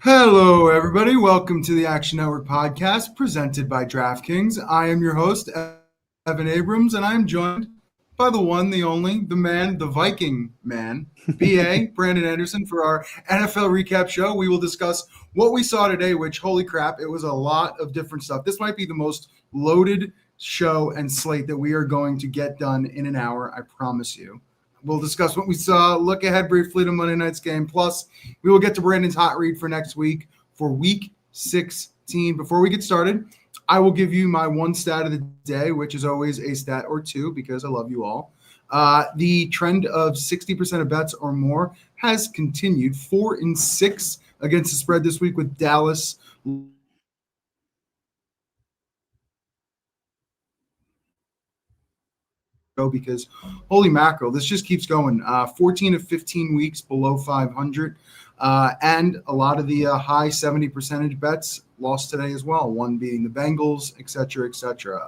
Hello, everybody. Welcome to the Action Network podcast presented by DraftKings. I am your host, Evan Abrams, and I am joined by the one, the only, the man, the Viking man, BA, Brandon Anderson, for our NFL recap show. We will discuss what we saw today, which, holy crap, it was a lot of different stuff. This might be the most loaded show and slate that we are going to get done in an hour, I promise you. We'll discuss what we saw, look ahead briefly to Monday night's game. Plus, we will get to Brandon's hot read for next week for Week 16. Before we get started, I will give you my one stat of the day, which is always a stat or two because I love you all. The trend of 60% of bets or more has continued 4 and 6 against the spread this week with Dallas because holy mackerel, this just keeps going. 14 of 15 weeks below 500, and a lot of the high 70% bets lost today as well, one being the Bengals, et cetera, et cetera.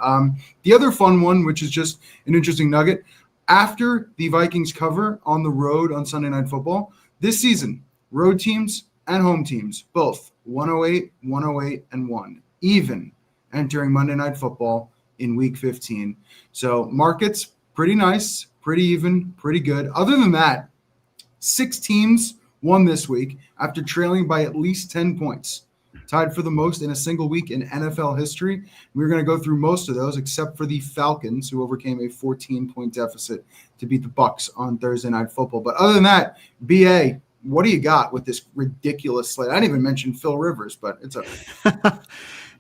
The other fun one, which is just an interesting nugget, after the Vikings cover on the road on Sunday Night Football, this season, road teams and home teams, both 108, 108, and 1, even entering Monday Night Football in Week 15. So markets, pretty nice, pretty even, pretty good. Other than that, 6 teams won this week after trailing by at least 10 points, tied for the most in a single week in NFL history. We're going to go through most of those except for the Falcons, who overcame a 14-point deficit to beat the Bucs on Thursday Night Football. But other than that, BA, what do you got with this ridiculous slate? I didn't even mention Phil Rivers, but it's okay.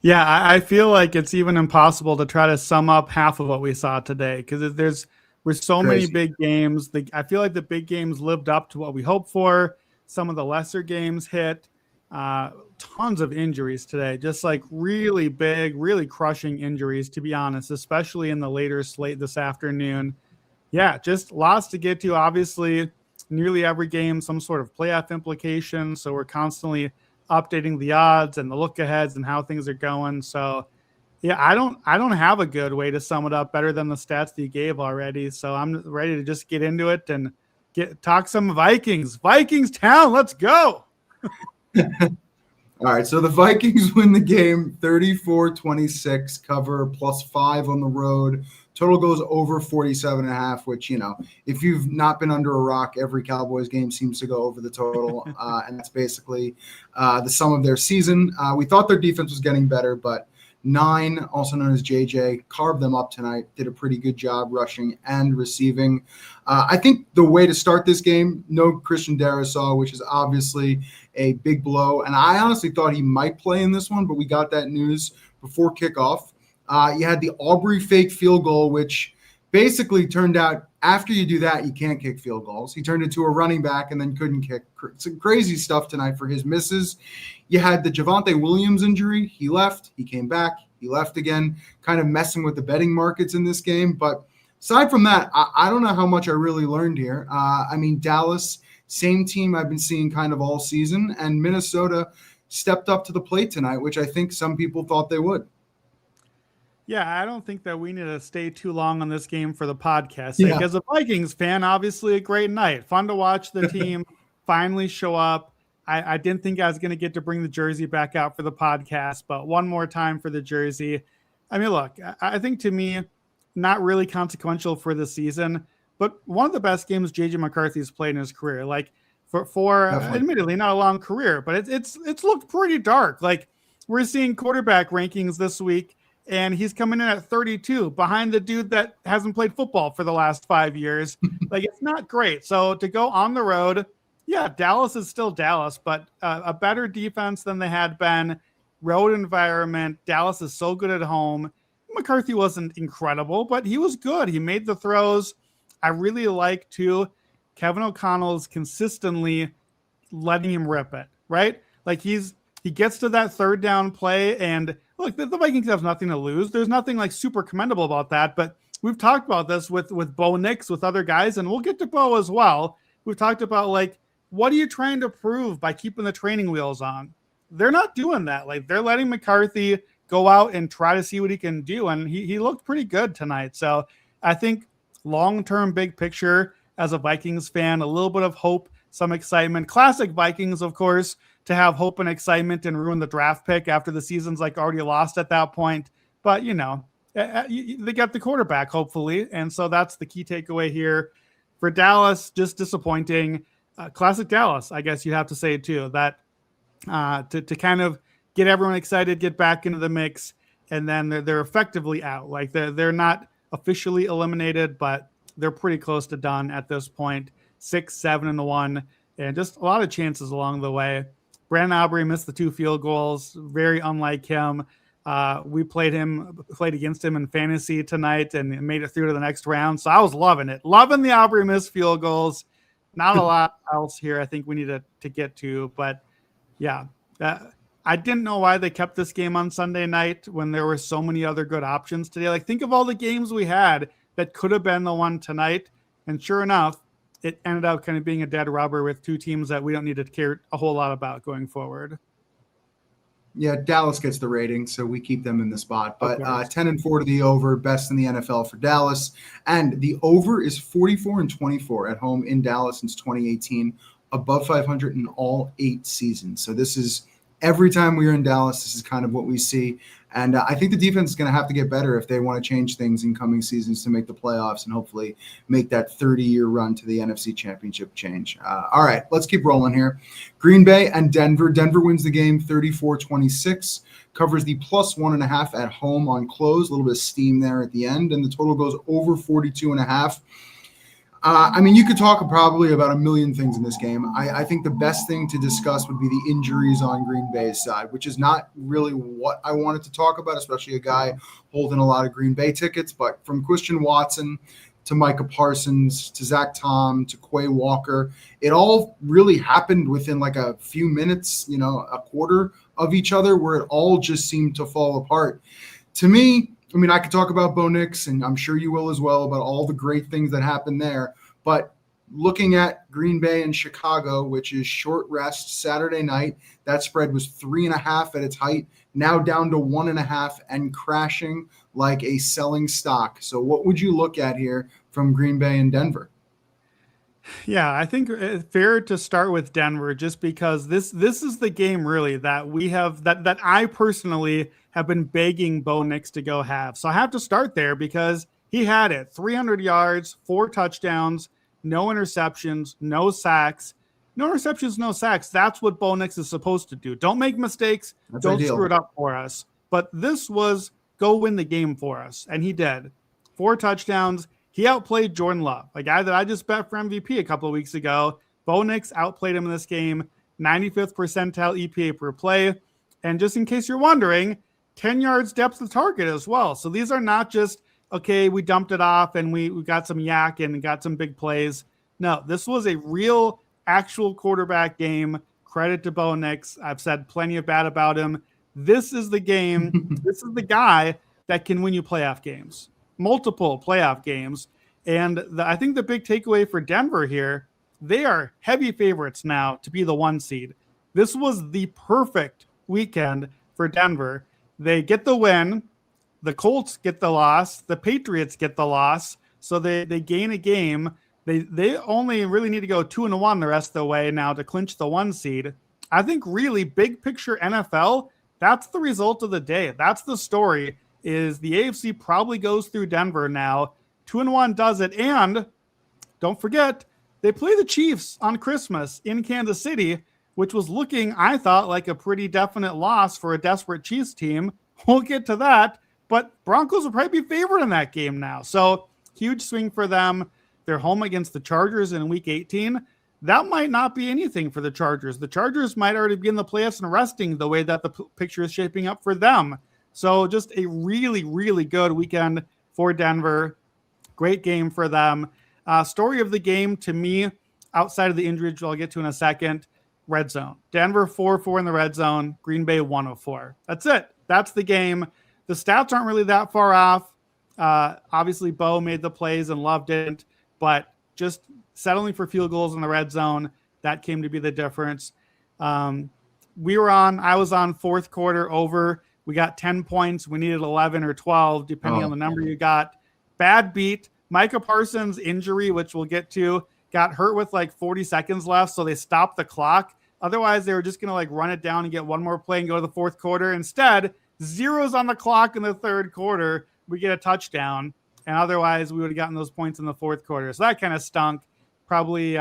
Yeah, I feel like it's even impossible to try to sum up half of what we saw today because there's so many big games. I feel like the big games lived up to what we hoped for. Some of the lesser games hit. Tons of injuries today, just like really big, really crushing injuries, to be honest, especially in the later slate this afternoon. Yeah, just lots to get to. Obviously, nearly every game, some sort of playoff implication. So we're constantly updating the odds and the look aheads and how things are going. So yeah, I don't have a good way to sum it up better than the stats that you gave already. So I'm ready to just get into it and talk some Vikings town. Let's go. All right, so the Vikings win the game 34-26, cover +5 on the road. Total goes over 47.5, which, if you've not been under a rock, every Cowboys game seems to go over the total, and that's basically the sum of their season. We thought their defense was getting better, but 9, also known as JJ, carved them up tonight, did a pretty good job rushing and receiving. I think the way to start this game, no Christian Darrisaw, which is obviously a big blow, and I honestly thought he might play in this one, but we got that news before kickoff. You had the Aubrey fake field goal, which basically turned out after you do that, you can't kick field goals. He turned into a running back and then couldn't kick. Some crazy stuff tonight for his misses. You had the Javonte Williams injury. He left. He came back. He left again, kind of messing with the betting markets in this game. But aside from that, I don't know how much I really learned here. Dallas, same team I've been seeing kind of all season, and Minnesota stepped up to the plate tonight, which I think some people thought they would. Yeah, I don't think that we need to stay too long on this game for the podcast. Yeah. As a Vikings fan, obviously a great night. Fun to watch the team finally show up. I didn't think I was going to get to bring the jersey back out for the podcast, but one more time for the jersey. I mean, look, I think to me, not really consequential for the season, but one of the best games J.J. McCarthy's played in his career. Like for admittedly not a long career, but it's looked pretty dark. Like we're seeing quarterback rankings this week, and he's coming in at 32 behind the dude that hasn't played football for the last 5 years. Like, it's not great. So to go on the road, yeah, Dallas is still Dallas, but a better defense than they had been. Road environment. Dallas is so good at home. McCarthy wasn't incredible, but he was good. He made the throws. I really like, too, Kevin O'Connell's consistently letting him rip it, right? Like, he gets to that third down play, and look, the Vikings have nothing to lose. There's nothing like super commendable about that, but we've talked about this with Bo Nix, with other guys, and we'll get to Bo as well. We've talked about, like, what are you trying to prove by keeping the training wheels on? They're not doing that. Like, they're letting McCarthy go out and try to see what he can do, and he looked pretty good tonight. So I think long-term big picture as a Vikings fan, a little bit of hope, some excitement. Classic Vikings, of course, to have hope and excitement and ruin the draft pick after the season's like already lost at that point. But, they got the quarterback, hopefully. And so that's the key takeaway here. For Dallas, just disappointing. Classic Dallas, I guess you have to say too, that to kind of get everyone excited, get back into the mix, and then they're effectively out. Like they're not officially eliminated, but they're pretty close to done at this point. 6-7-1, and just a lot of chances along the way. Brandon Aubrey missed the 2 field goals, very unlike him. We played against him in fantasy tonight and made it through to the next round. So I was loving it. Loving the Aubrey missed field goals. Not a lot else here I think we need to get to. But, yeah, I didn't know why they kept this game on Sunday night when there were so many other good options today. Like, think of all the games we had that could have been the one tonight. And sure enough, it ended up kind of being a dead rubber with 2 teams that we don't need to care a whole lot about going forward. Yeah, Dallas gets the rating, so we keep them in the spot. But 10-4 to the over, best in the NFL for Dallas. And the over is 44-24 at home in Dallas since 2018, above 500 in all 8 seasons. So this is every time we are in Dallas, this is kind of what we see. And I think the defense is going to have to get better if they want to change things in coming seasons to make the playoffs and hopefully make that 30-year run to the NFC Championship change. All right, let's keep rolling here. Green Bay and Denver. Denver wins the game 34-26, covers the +1.5 at home on close. A little bit of steam there at the end, and the total goes over 42.5. You could talk probably about a million things in this game. I think the best thing to discuss would be the injuries on Green Bay's side, which is not really what I wanted to talk about, especially a guy holding a lot of Green Bay tickets. But from Christian Watson to Micah Parsons to Zach Tom to Quay Walker, it all really happened within like a few minutes, a quarter of each other, where it all just seemed to fall apart. To me, I could talk about Bo Nix, and I'm sure you will as well, about all the great things that happened there. But looking at Green Bay and Chicago, which is short rest Saturday night, that spread was 3.5 at its height, now down to 1.5 and crashing like a selling stock. So what would you look at here from Green Bay and Denver? Yeah, I think it's fair to start with Denver just because this is the game really that we have that I personally have been begging Bo Nix to go have. So I have to start there because he had it. 300 yards, 4 touchdowns, no interceptions, no sacks. No interceptions, no sacks. That's what Bo Nix is supposed to do. Don't make mistakes. Don't screw it up for us. But this was go win the game for us. And he did. 4 touchdowns. He outplayed Jordan Love, a guy that I just bet for MVP a couple of weeks ago. Bo Nix outplayed him in this game, 95th percentile EPA per play. And just in case you're wondering, 10 yards depth of target as well. So these are not just, okay, we dumped it off and we got some yak and got some big plays. No, this was a real, actual quarterback game. Credit to Bo Nix. I've said plenty of bad about him. This is the game. This is the guy that can win you playoff games. Multiple playoff games. And I think the big takeaway for Denver here, they are heavy favorites now to be the 1 seed. This was the perfect weekend for Denver. They get the win. The Colts get the loss. The Patriots get the loss. So they gain a game. They only really need to go 2-1 the rest of the way now to clinch the 1 seed. I think really big picture NFL, that's the result of the day. That's the story. Is the AFC probably goes through Denver now. 2-1 does it. And don't forget, they play the Chiefs on Christmas in Kansas City, which was looking, I thought, like a pretty definite loss for a desperate Chiefs team. We'll get to that. But Broncos will probably be favored in that game now. So huge swing for them. They're home against the Chargers in Week 18. That might not be anything for the Chargers. The Chargers might already be in the playoffs and resting the way that the picture is shaping up for them. So just a really, really good weekend for Denver. Great game for them. Story of the game to me, outside of the injury, which I'll get to in a second, red zone. Denver 4-4 in the red zone. Green Bay 104. That's it. That's the game. The stats aren't really that far off. Obviously, Bo made the plays and Love didn't, but just settling for field goals in the red zone, that came to be the difference. I was on fourth quarter over. We got 10 points. We needed 11 or 12, depending on the number you got. Bad beat. Micah Parsons' injury, which we'll get to, got hurt with like 40 seconds left, so they stopped the clock. Otherwise, they were just going to like run it down and get one more play and go to the fourth quarter. Instead, zeros on the clock in the third quarter. We get a touchdown. And otherwise, we would have gotten those points in the fourth quarter. So that kind of stunk. Probably,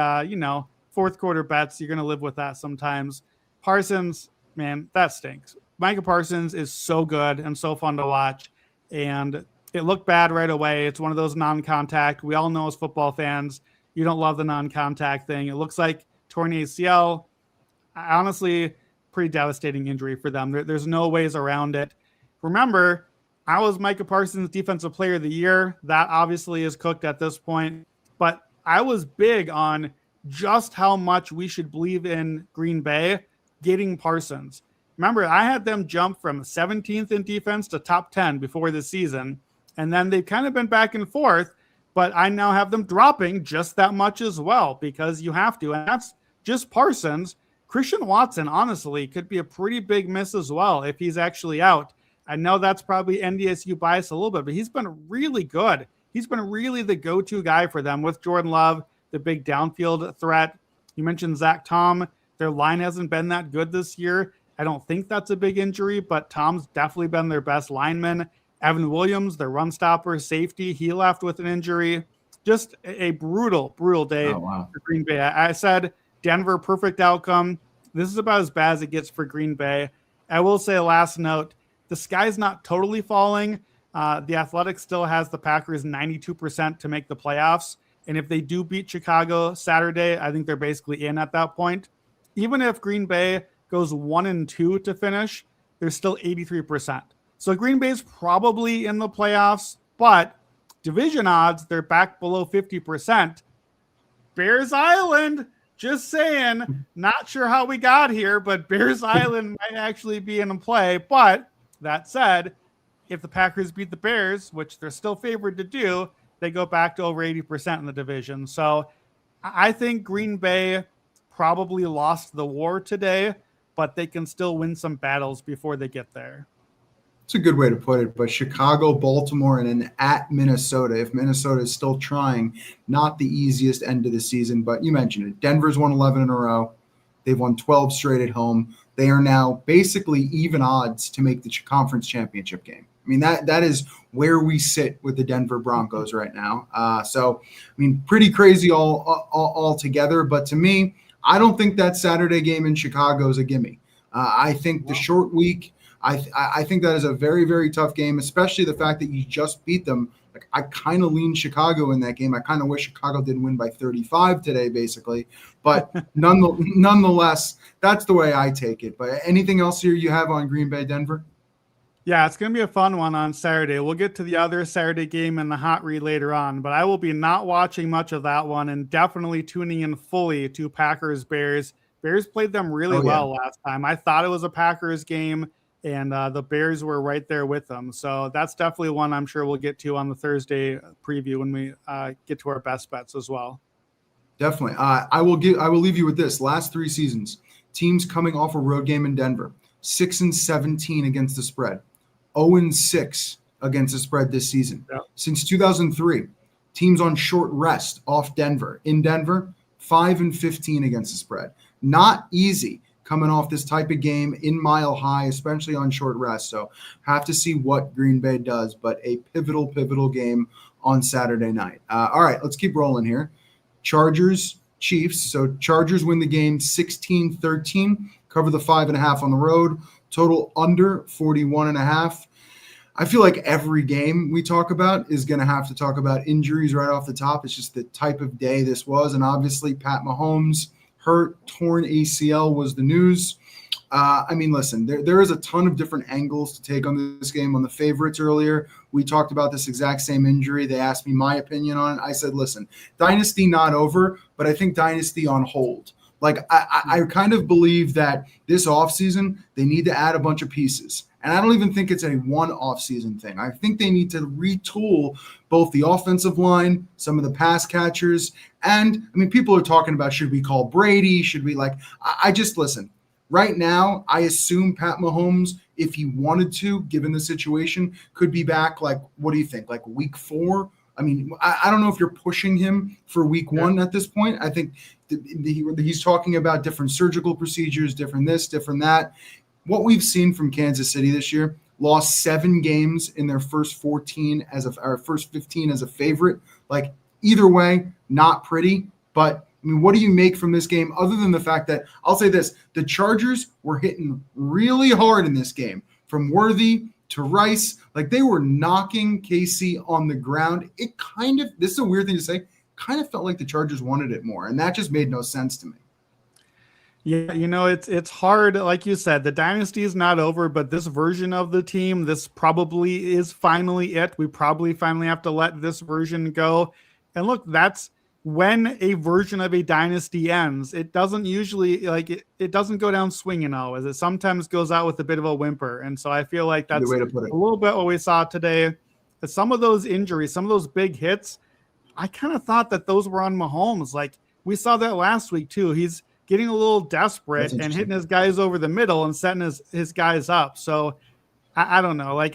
fourth quarter bets. You're going to live with that sometimes. Parsons, man, that stinks. Micah Parsons is so good and so fun to watch. And it looked bad right away. It's one of those non-contact. We all know as football fans, you don't love the non-contact thing. It looks like torn ACL. Honestly, pretty devastating injury for them. There's no ways around it. Remember, I was Micah Parsons Defensive Player of the Year. That obviously is cooked at this point. But I was big on just how much we should believe in Green Bay getting Parsons. Remember, I had them jump from 17th in defense to top 10 before the season. And then they've kind of been back and forth. But I now have them dropping just that much as well because you have to. And that's just Parsons. Christian Watson, honestly, could be a pretty big miss as well if he's actually out. I know that's probably NDSU bias a little bit, but he's been really good. He's been really the go-to guy for them with Jordan Love, the big downfield threat. You mentioned Zach Tom. Their line hasn't been that good this year. I don't think that's a big injury, but Tom's definitely been their best lineman. Evan Williams, their run stopper, safety, he left with an injury. Just a brutal, brutal day for Green Bay. I said Denver, perfect outcome. This is about as bad as it gets for Green Bay. I will say, last note, the sky's not totally falling. The Athletics still has the Packers 92% to make the playoffs. And if they do beat Chicago Saturday, I think they're basically in at that point. Even if Green Bay goes 1-2 to finish, they're still 83%. So Green Bay's probably in the playoffs, but division odds, they're back below 50%. Bears Island, just saying, not sure how we got here, but Bears Island might actually be in play. But that said, if the Packers beat the Bears, which they're still favored to do, they go back to over 80% in the division. So I think Green Bay probably lost the war today, but they can still win some battles before they get there. It's a good way to put it, but Chicago, Baltimore, and then at Minnesota. If Minnesota is still trying, not the easiest end of the season, but you mentioned it. Denver's won 11 in a row. They've won 12 straight at home. They are now basically even odds to make the conference championship game. I mean, that is where we sit with the Denver Broncos right now. So, I mean, pretty crazy all together. But to me, I don't think that Saturday game in Chicago is a gimme. I think the short week, I think that is a very, very tough game, especially the fact that you just beat them. Like, I kind of lean Chicago in that game. I kind of wish Chicago did win by 35 today, basically. But nonetheless, that's the way I take it. But anything else here you have on Green Bay, Denver? Yeah, it's going to be a fun one on Saturday. We'll get to the other Saturday game in the hot read later on, but I will be not watching much of that one and definitely tuning in fully to Packers-Bears. Bears played them really well last time. I thought it was a Packers game, and the Bears were right there with them. So that's definitely one I'm sure we'll get to on the Thursday preview when we get to our best bets as well. Definitely. I will leave you with this. Last 3 seasons, teams coming off a road game in Denver, 6-17 against the spread. 0-6 against the spread this season. Yep. Since 2003, teams on short rest off Denver. In Denver, 5-15 against the spread. Not easy coming off this type of game in Mile High, especially on short rest. So have to see what Green Bay does, but a pivotal game on Saturday night. All right, let's keep rolling here. Chargers, Chiefs. So Chargers win the game 16-13, cover the 5.5 on the road. Total under 41.5. I feel like every game we talk about is going to have to talk about injuries right off the top. It's just the type of day this was. And obviously, Pat Mahomes hurt, torn ACL was the news. I mean, listen, there is a ton of different angles to take on this game. On the favorites earlier, we talked about this exact same injury. They asked me my opinion on it. I said, listen, dynasty not over, but I think dynasty on hold. Like, I kind of believe that this offseason, they need to add a bunch of pieces. And I don't even think it's a one offseason thing. I think they need to retool both the offensive line, some of the pass catchers. And, I mean, people are talking about, should we call Brady? Should we, like, I just, listen, right now, I assume Pat Mahomes, if he wanted to, given the situation, could be back, like, what do you think, like week 4? I mean, I don't know if you're pushing him for week one at this point. I think he's talking about different surgical procedures, different this, different that. What we've seen from Kansas City this year, lost 7 games in their first 14 first 15 as a favorite. Like, either way, not pretty. But I mean, what do you make from this game other than the fact that I'll say this, the Chargers were hitting really hard in this game, from Worthy to Rice. Like, they were knocking KC on the ground. It kind of, this is a weird thing to say, kind of felt like the Chargers wanted it more. And that just made no sense to me. Yeah, it's hard. Like you said, the dynasty is not over, but this version of the team, this probably is finally it. We probably finally have to let this version go. And look, that's when a version of a dynasty ends. It doesn't usually, like, it doesn't go down swinging always. It sometimes goes out with a bit of a whimper. And so I feel like that's a little bit what we saw today. Some of those injuries, some of those big hits, I kind of thought that those were on Mahomes. Like, we saw that last week too. He's getting a little desperate and hitting his guys over the middle and setting his guys up. So I don't know. Like,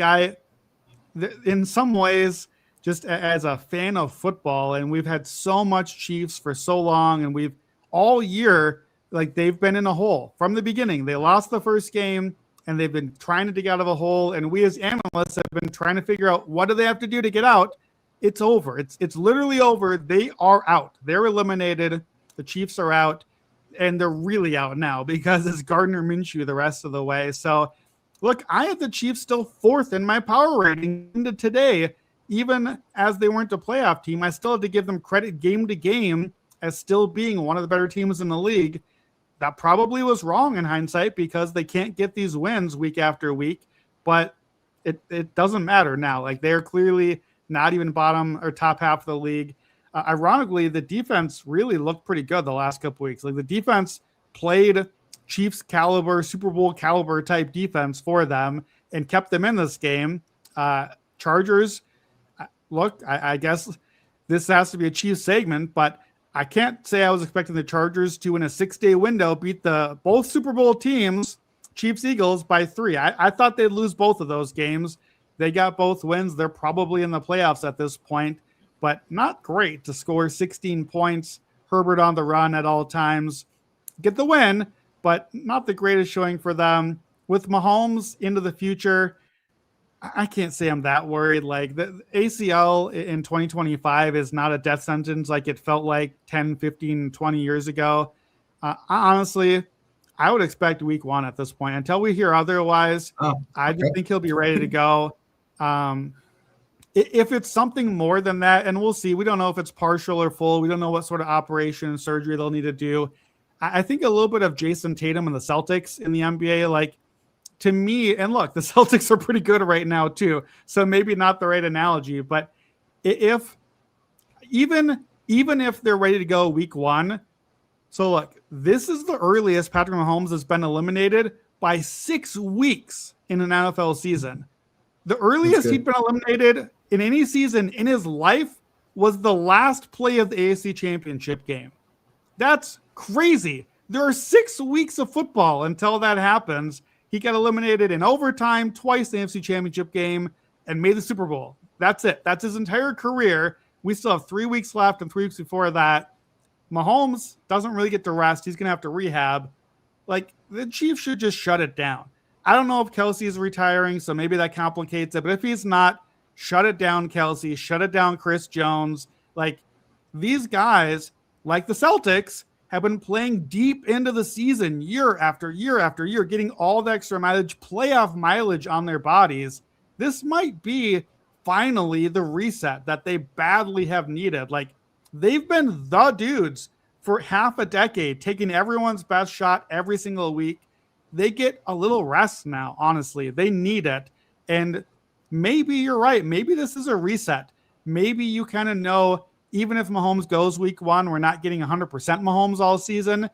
in some ways, just as a fan of football, and we've had so much Chiefs for so long, and we've all year, like, they've been in a hole from the beginning. They lost the first game and they've been trying to dig out of a hole. And we as analysts have been trying to figure out, what do they have to do to get out? It's over. It's literally over. They are out. They're eliminated. The Chiefs are out. And they're really out now because it's Gardner Minshew the rest of the way. So, look, I had the Chiefs still 4th in my power rating into today. Even as they weren't a playoff team, I still had to give them credit game to game as still being one of the better teams in the league. That probably was wrong in hindsight because they can't get these wins week after week. But it doesn't matter now. Like, they're clearly not even bottom or top half of the league. Ironically, the defense really looked pretty good the last couple weeks. Like, the defense played Chiefs caliber, Super Bowl caliber type defense for them and kept them in this game. Chargers, look, I guess this has to be a Chiefs segment, but I can't say I was expecting the Chargers to, in a 6-day window, beat both Super Bowl teams, Chiefs Eagles, by 3. I thought they'd lose both of those games. They got both wins. They're probably in the playoffs at this point. But not great to score 16 points. Herbert on the run at all times. Get the win, but not the greatest showing for them. With Mahomes into the future, I can't say I'm that worried. Like, the ACL in 2025 is not a death sentence like it felt like 10, 15, 20 years ago. Honestly, I would expect week 1 at this point. Until we hear otherwise, I just think he'll be ready to go. If it's something more than that, and we'll see, we don't know if it's partial or full. We don't know what sort of operation and surgery they'll need to do. I think a little bit of Jason Tatum and the Celtics in the NBA, like, to me, and look, the Celtics are pretty good right now too, so maybe not the right analogy, but even if they're ready to go week 1, so look, this is the earliest Patrick Mahomes has been eliminated by 6 weeks in an NFL season. The earliest he'd been eliminated in any season in his life was the last play of the AFC Championship game. That's crazy. There are 6 weeks of football until that happens. He got eliminated in overtime twice in the AFC Championship game and made the Super Bowl. That's it. That's his entire career. We still have 3 weeks left and 3 weeks before that. Mahomes doesn't really get to rest. He's going to have to rehab. Like, the Chiefs should just shut it down. I don't know if Kelsey is retiring, so maybe that complicates it. But if he's not, shut it down, Kelsey. Shut it down, Chris Jones. Like, these guys, like the Celtics, have been playing deep into the season year after year after year, getting all the extra mileage, playoff mileage on their bodies. This might be finally the reset that they badly have needed. Like, they've been the dudes for half a decade, taking everyone's best shot every single week. They get a little rest now, honestly. They need it. And maybe you're right. Maybe this is a reset. Maybe you kind of know, even if Mahomes goes week 1, we're not getting 100% Mahomes all season.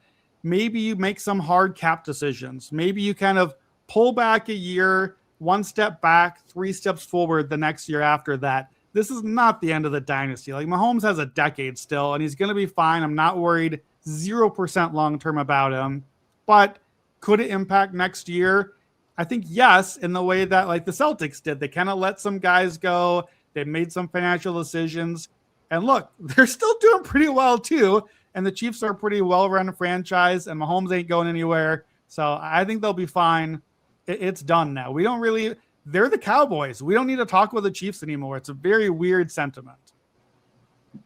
Maybe you make some hard cap decisions. Maybe you kind of pull back a year, 1 step back, 3 steps forward the next year after that. This is not the end of the dynasty. Like, Mahomes has a decade still, and he's going to be fine. I'm not worried 0% long-term about him. But could it impact next year? I think yes, in the way that, like, the Celtics did. They kind of let some guys go. They made some financial decisions. And look, they're still doing pretty well too. And the Chiefs are a pretty well-run franchise, and Mahomes ain't going anywhere. So I think they'll be fine. It's done now. They're the Cowboys. We don't need to talk about the Chiefs anymore. It's a very weird sentiment.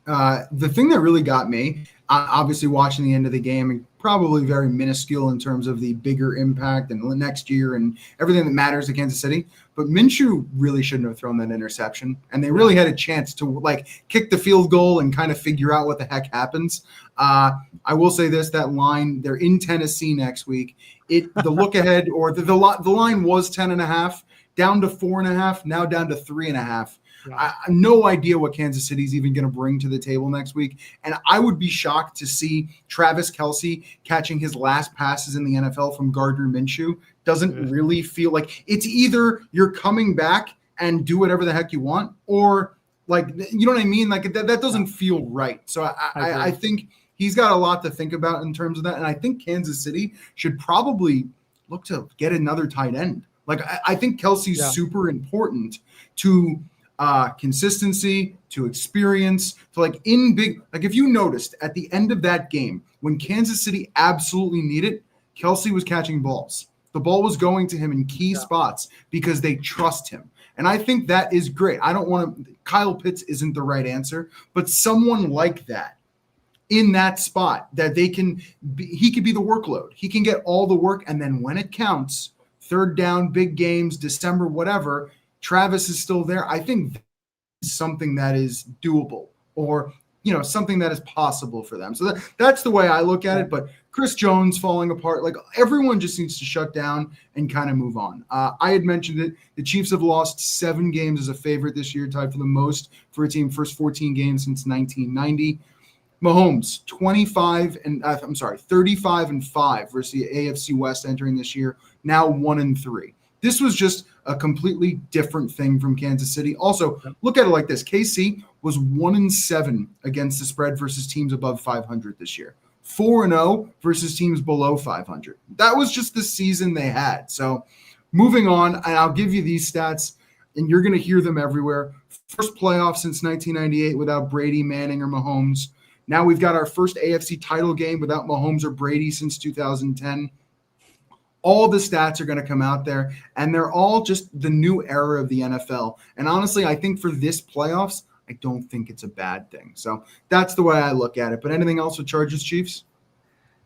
The thing that really got me, obviously watching the end of the game, probably very minuscule in terms of the bigger impact and next year and everything that matters to Kansas City. But Minshew really shouldn't have thrown that interception. And they really had a chance to kick the field goal and kind of figure out what the heck happens. I will say this, that line, they're in Tennessee next week. The look ahead, or the line was 10.5, down to 4.5, now down to 3.5. Yeah. I have no idea what Kansas City is even going to bring to the table next week. And I would be shocked to see Travis Kelce catching his last passes in the NFL from Gardner Minshew. Doesn't really feel like it's either you're coming back and do whatever the heck you want, or you know what I mean? That doesn't feel right. So I think he's got a lot to think about in terms of that. And I think Kansas City should probably look to get another tight end. I think Kelce's super important to consistency, to experience, to in big, if you noticed at the end of that game, when Kansas City absolutely needed, Kelce was catching balls. The ball was going to him in key spots because they trust him. And I think that is great. I don't want to, Kyle Pitts isn't the right answer, but someone like that in that spot that he could be the workload. He can get all the work. And then when it counts, third down, big games, December, whatever, Travis is still there. I think that's something that is doable, or something that is possible for them. So that's the way I look at it. But Chris Jones falling apart, everyone just needs to shut down and kind of move on. I had mentioned it. The Chiefs have lost 7 games as a favorite this year, tied for the most for a team first 14 games since 1990. Mahomes 35-5 versus the AFC West entering this year. Now 1-3. This was just a completely different thing from Kansas City. Also, look at it like this. KC was 1-7 against the spread versus teams above 500 this year. 4-0 versus teams below 500. That was just the season they had. So moving on, and I'll give you these stats, and you're going to hear them everywhere. First playoff since 1998 without Brady, Manning, or Mahomes. Now we've got our first AFC title game without Mahomes or Brady since 2010. All the stats are going to come out there, and they're all just the new era of the NFL. And honestly, I think for this playoffs, I don't think it's a bad thing. So that's the way I look at it. But anything else with Chargers Chiefs?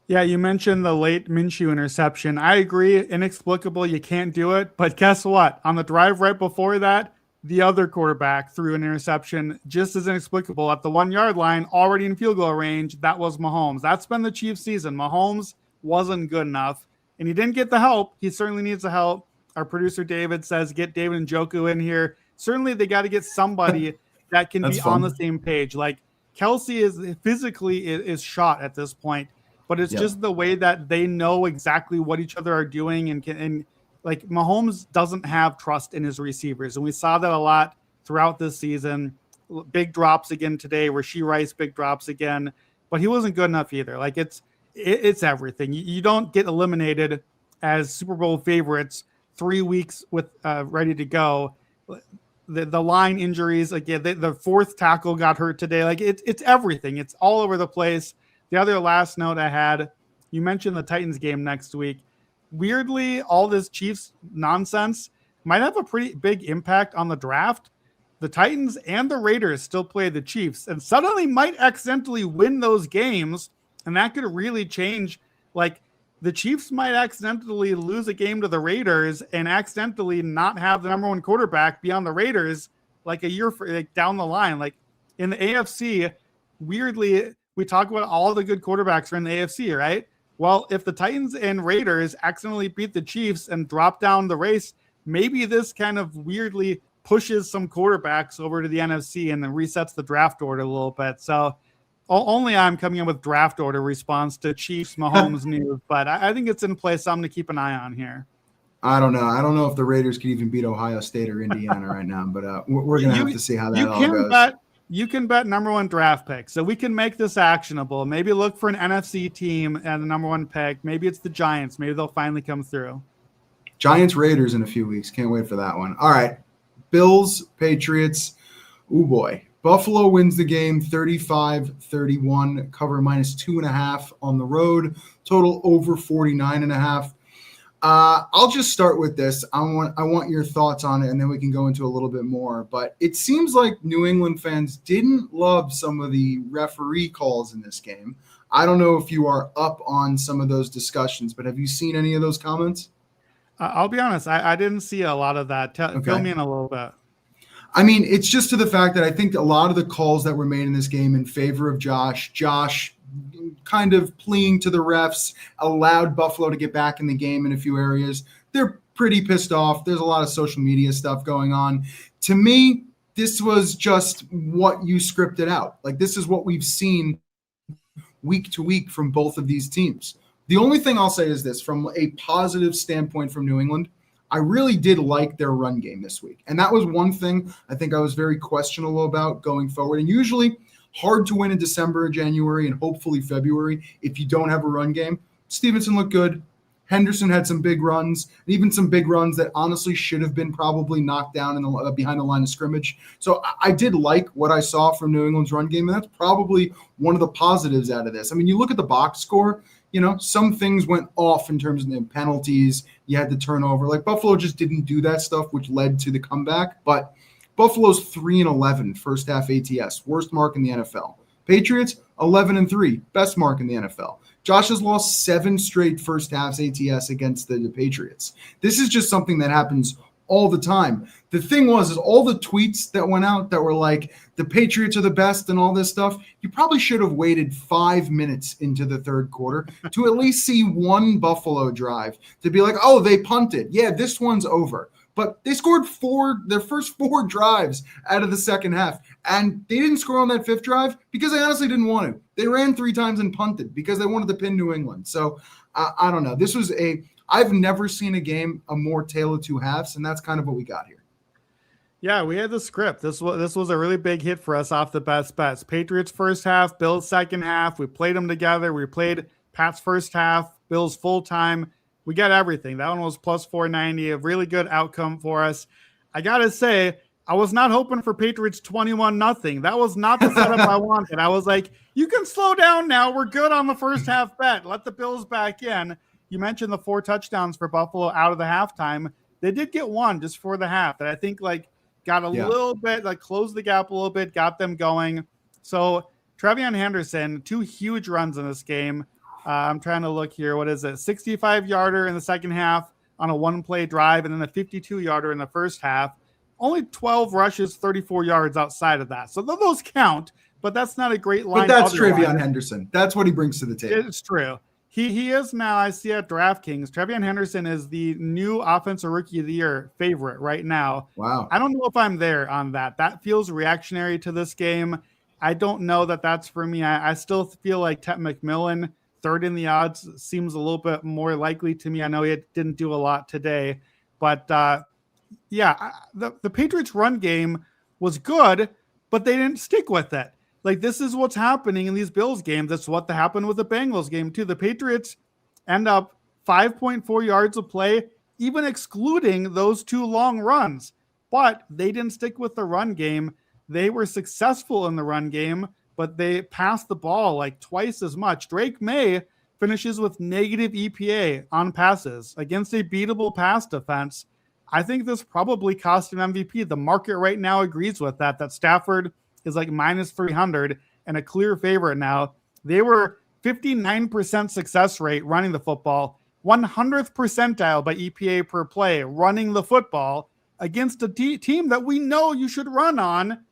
Yeah, you mentioned the late Minshew interception. I agree, inexplicable, you can't do it. But guess what? On the drive right before that, the other quarterback threw an interception just as inexplicable at the 1-yard line, already in field goal range. That was Mahomes. That's been the Chiefs season. Mahomes wasn't good enough, and he didn't get the help. He certainly needs the help. Our producer David says, get David Njoku in here. Certainly they got to get somebody that can be on the same page. Kelce is physically shot at this point, but it's just the way that they know exactly what each other are doing, and Mahomes doesn't have trust in his receivers. And we saw that a lot throughout this season. Big drops again today, Rashee Rice, big drops again, but he wasn't good enough either. It's everything. You don't get eliminated as Super Bowl favorites 3 weeks with ready to go. The line injuries, again, the fourth tackle got hurt today. It's everything. It's all over the place. The other last note I had, you mentioned the Titans game next week. Weirdly, all this Chiefs nonsense might have a pretty big impact on the draft. The Titans and the Raiders still play the Chiefs and suddenly might accidentally win those games. And that could really change. The Chiefs might accidentally lose a game to the Raiders and accidentally not have the number one quarterback be on the Raiders a year down the line. In the AFC, weirdly, we talk about all the good quarterbacks are in the AFC, right? Well, if the Titans and Raiders accidentally beat the Chiefs and drop down the race, maybe this kind of weirdly pushes some quarterbacks over to the NFC and then resets the draft order a little bit. So only I'm coming in with draft order response to Chiefs Mahomes news, but I think it's in place. Something to keep an eye on here. I don't know. I don't know if the Raiders could even beat Ohio State or Indiana right now, but we're going to have to see how that all goes. You can bet number one draft pick. So we can make this actionable. Maybe look for an NFC team and the number one pick. Maybe it's the Giants. Maybe they'll finally come through. Giants Raiders in a few weeks. Can't wait for that one. All right. Bills, Patriots. Oh boy. Buffalo wins the game 35-31, cover -2.5 on the road, total over 49.5. I'll just start with this. I want your thoughts on it, and then we can go into a little bit more. But it seems like New England fans didn't love some of the referee calls in this game. I don't know if you are up on some of those discussions, but have you seen any of those comments? I'll be honest, I didn't see a lot of that. Fill me in a little bit. I mean, it's just to the fact that I think a lot of the calls that were made in this game in favor of Josh kind of pleading to the refs, allowed Buffalo to get back in the game in a few areas. They're pretty pissed off. There's a lot of social media stuff going on. To me, this was just what you scripted out. Like, this is what we've seen week to week from both of these teams. The only thing I'll say is this, from a positive standpoint from New England, I really did like their run game this week. And that was one thing I think I was very questionable about going forward. And usually hard to win in December, January, and hopefully February if you don't have a run game. Stevenson looked good. Henderson had some big runs, and even some big runs that honestly should have been probably knocked down behind the line of scrimmage. So I did like what I saw from New England's run game, and that's probably one of the positives out of this. I mean, you look at the box score, some things went off in terms of the penalties. You had the turnover. Like, Buffalo just didn't do that stuff, which led to the comeback. But Buffalo's 3-11 first half ATS, worst mark in the NFL. Patriots 11-3, best mark in the NFL. Josh has lost 7 straight first halves ATS against the Patriots. This is just something that happens all the time. The thing is all the tweets that went out that were like, the Patriots are the best and all this stuff, you probably should have waited 5 minutes into the third quarter to at least see one Buffalo drive to be like, oh, they punted. Yeah, this one's over. But they scored their first 4 drives out of the second half. And they didn't score on that 5th drive because they honestly didn't want to. They ran 3 times and punted because they wanted to pin New England. So I don't know. I've never seen a game a more tale of two halves, and that's kind of what we got here. Yeah, we had the script. This was a really big hit for us off the best bets. Patriots first half, Bills second half. We played them together. We played Pats first half, Bills full time. We got everything. That one was plus 490, a really good outcome for us. I got to say, I was not hoping for Patriots 21-0. That was not the setup I wanted. I was like, you can slow down now. We're good on the first half bet. Let the Bills back in. You mentioned the 4 touchdowns for Buffalo out of the halftime. They did get one just for the half that I think got a little bit, closed the gap a little bit, got them going. So Trevion Henderson, 2 huge runs in this game. I'm trying to look here. What is it? 65-yarder in the second half on a 1-play drive, and then a 52-yarder in the first half. Only 12 rushes, 34 yards outside of that. So those count, but that's not a great line. But that's Trevion Henderson. That's what he brings to the table. It's true. He is now, I see at DraftKings, Trevion Henderson is the new Offensive Rookie of the Year favorite right now. Wow. I don't know if I'm there on that. That feels reactionary to this game. I don't know that that's for me. I still feel like Ted McMillan, third in the odds, seems a little bit more likely to me. I know he didn't do a lot today, but the Patriots run game was good, but they didn't stick with it. This is what's happening in these Bills games. That's what happened with the Bengals game too. The Patriots end up 5.4 yards of play, even excluding those 2 long runs, but they didn't stick with the run game. They were successful in the run game, but they passed the ball twice as much. Drake May finishes with negative EPA on passes against a beatable pass defense. I think this probably cost him MVP. The market right now agrees with that Stafford is minus 300 and a clear favorite now. They were 59% success rate running the football, 100th percentile by EPA per play running the football against a team that we know you should run on,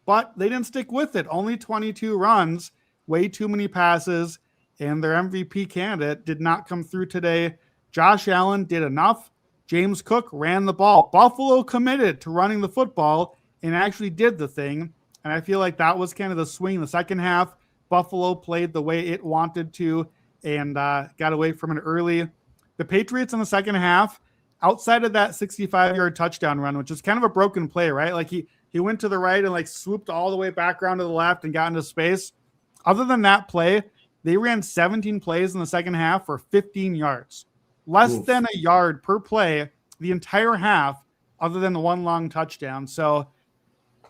but they didn't stick with it. Only 22 runs, way too many passes, and their MVP candidate did not come through today. Josh Allen did enough. James Cook ran the ball. Buffalo committed to running the football and actually did the thing. And I feel like that was kind of the swing in the second half. Buffalo played the way it wanted to and got away from it early. The Patriots in the second half, outside of that 65-yard touchdown run, which is kind of a broken play, right? He went to the right and swooped all the way back around to the left and got into space. Other than that play, they ran 17 plays in the second half for 15 yards. Less than a yard per play the entire half, other than the 1 long touchdown. So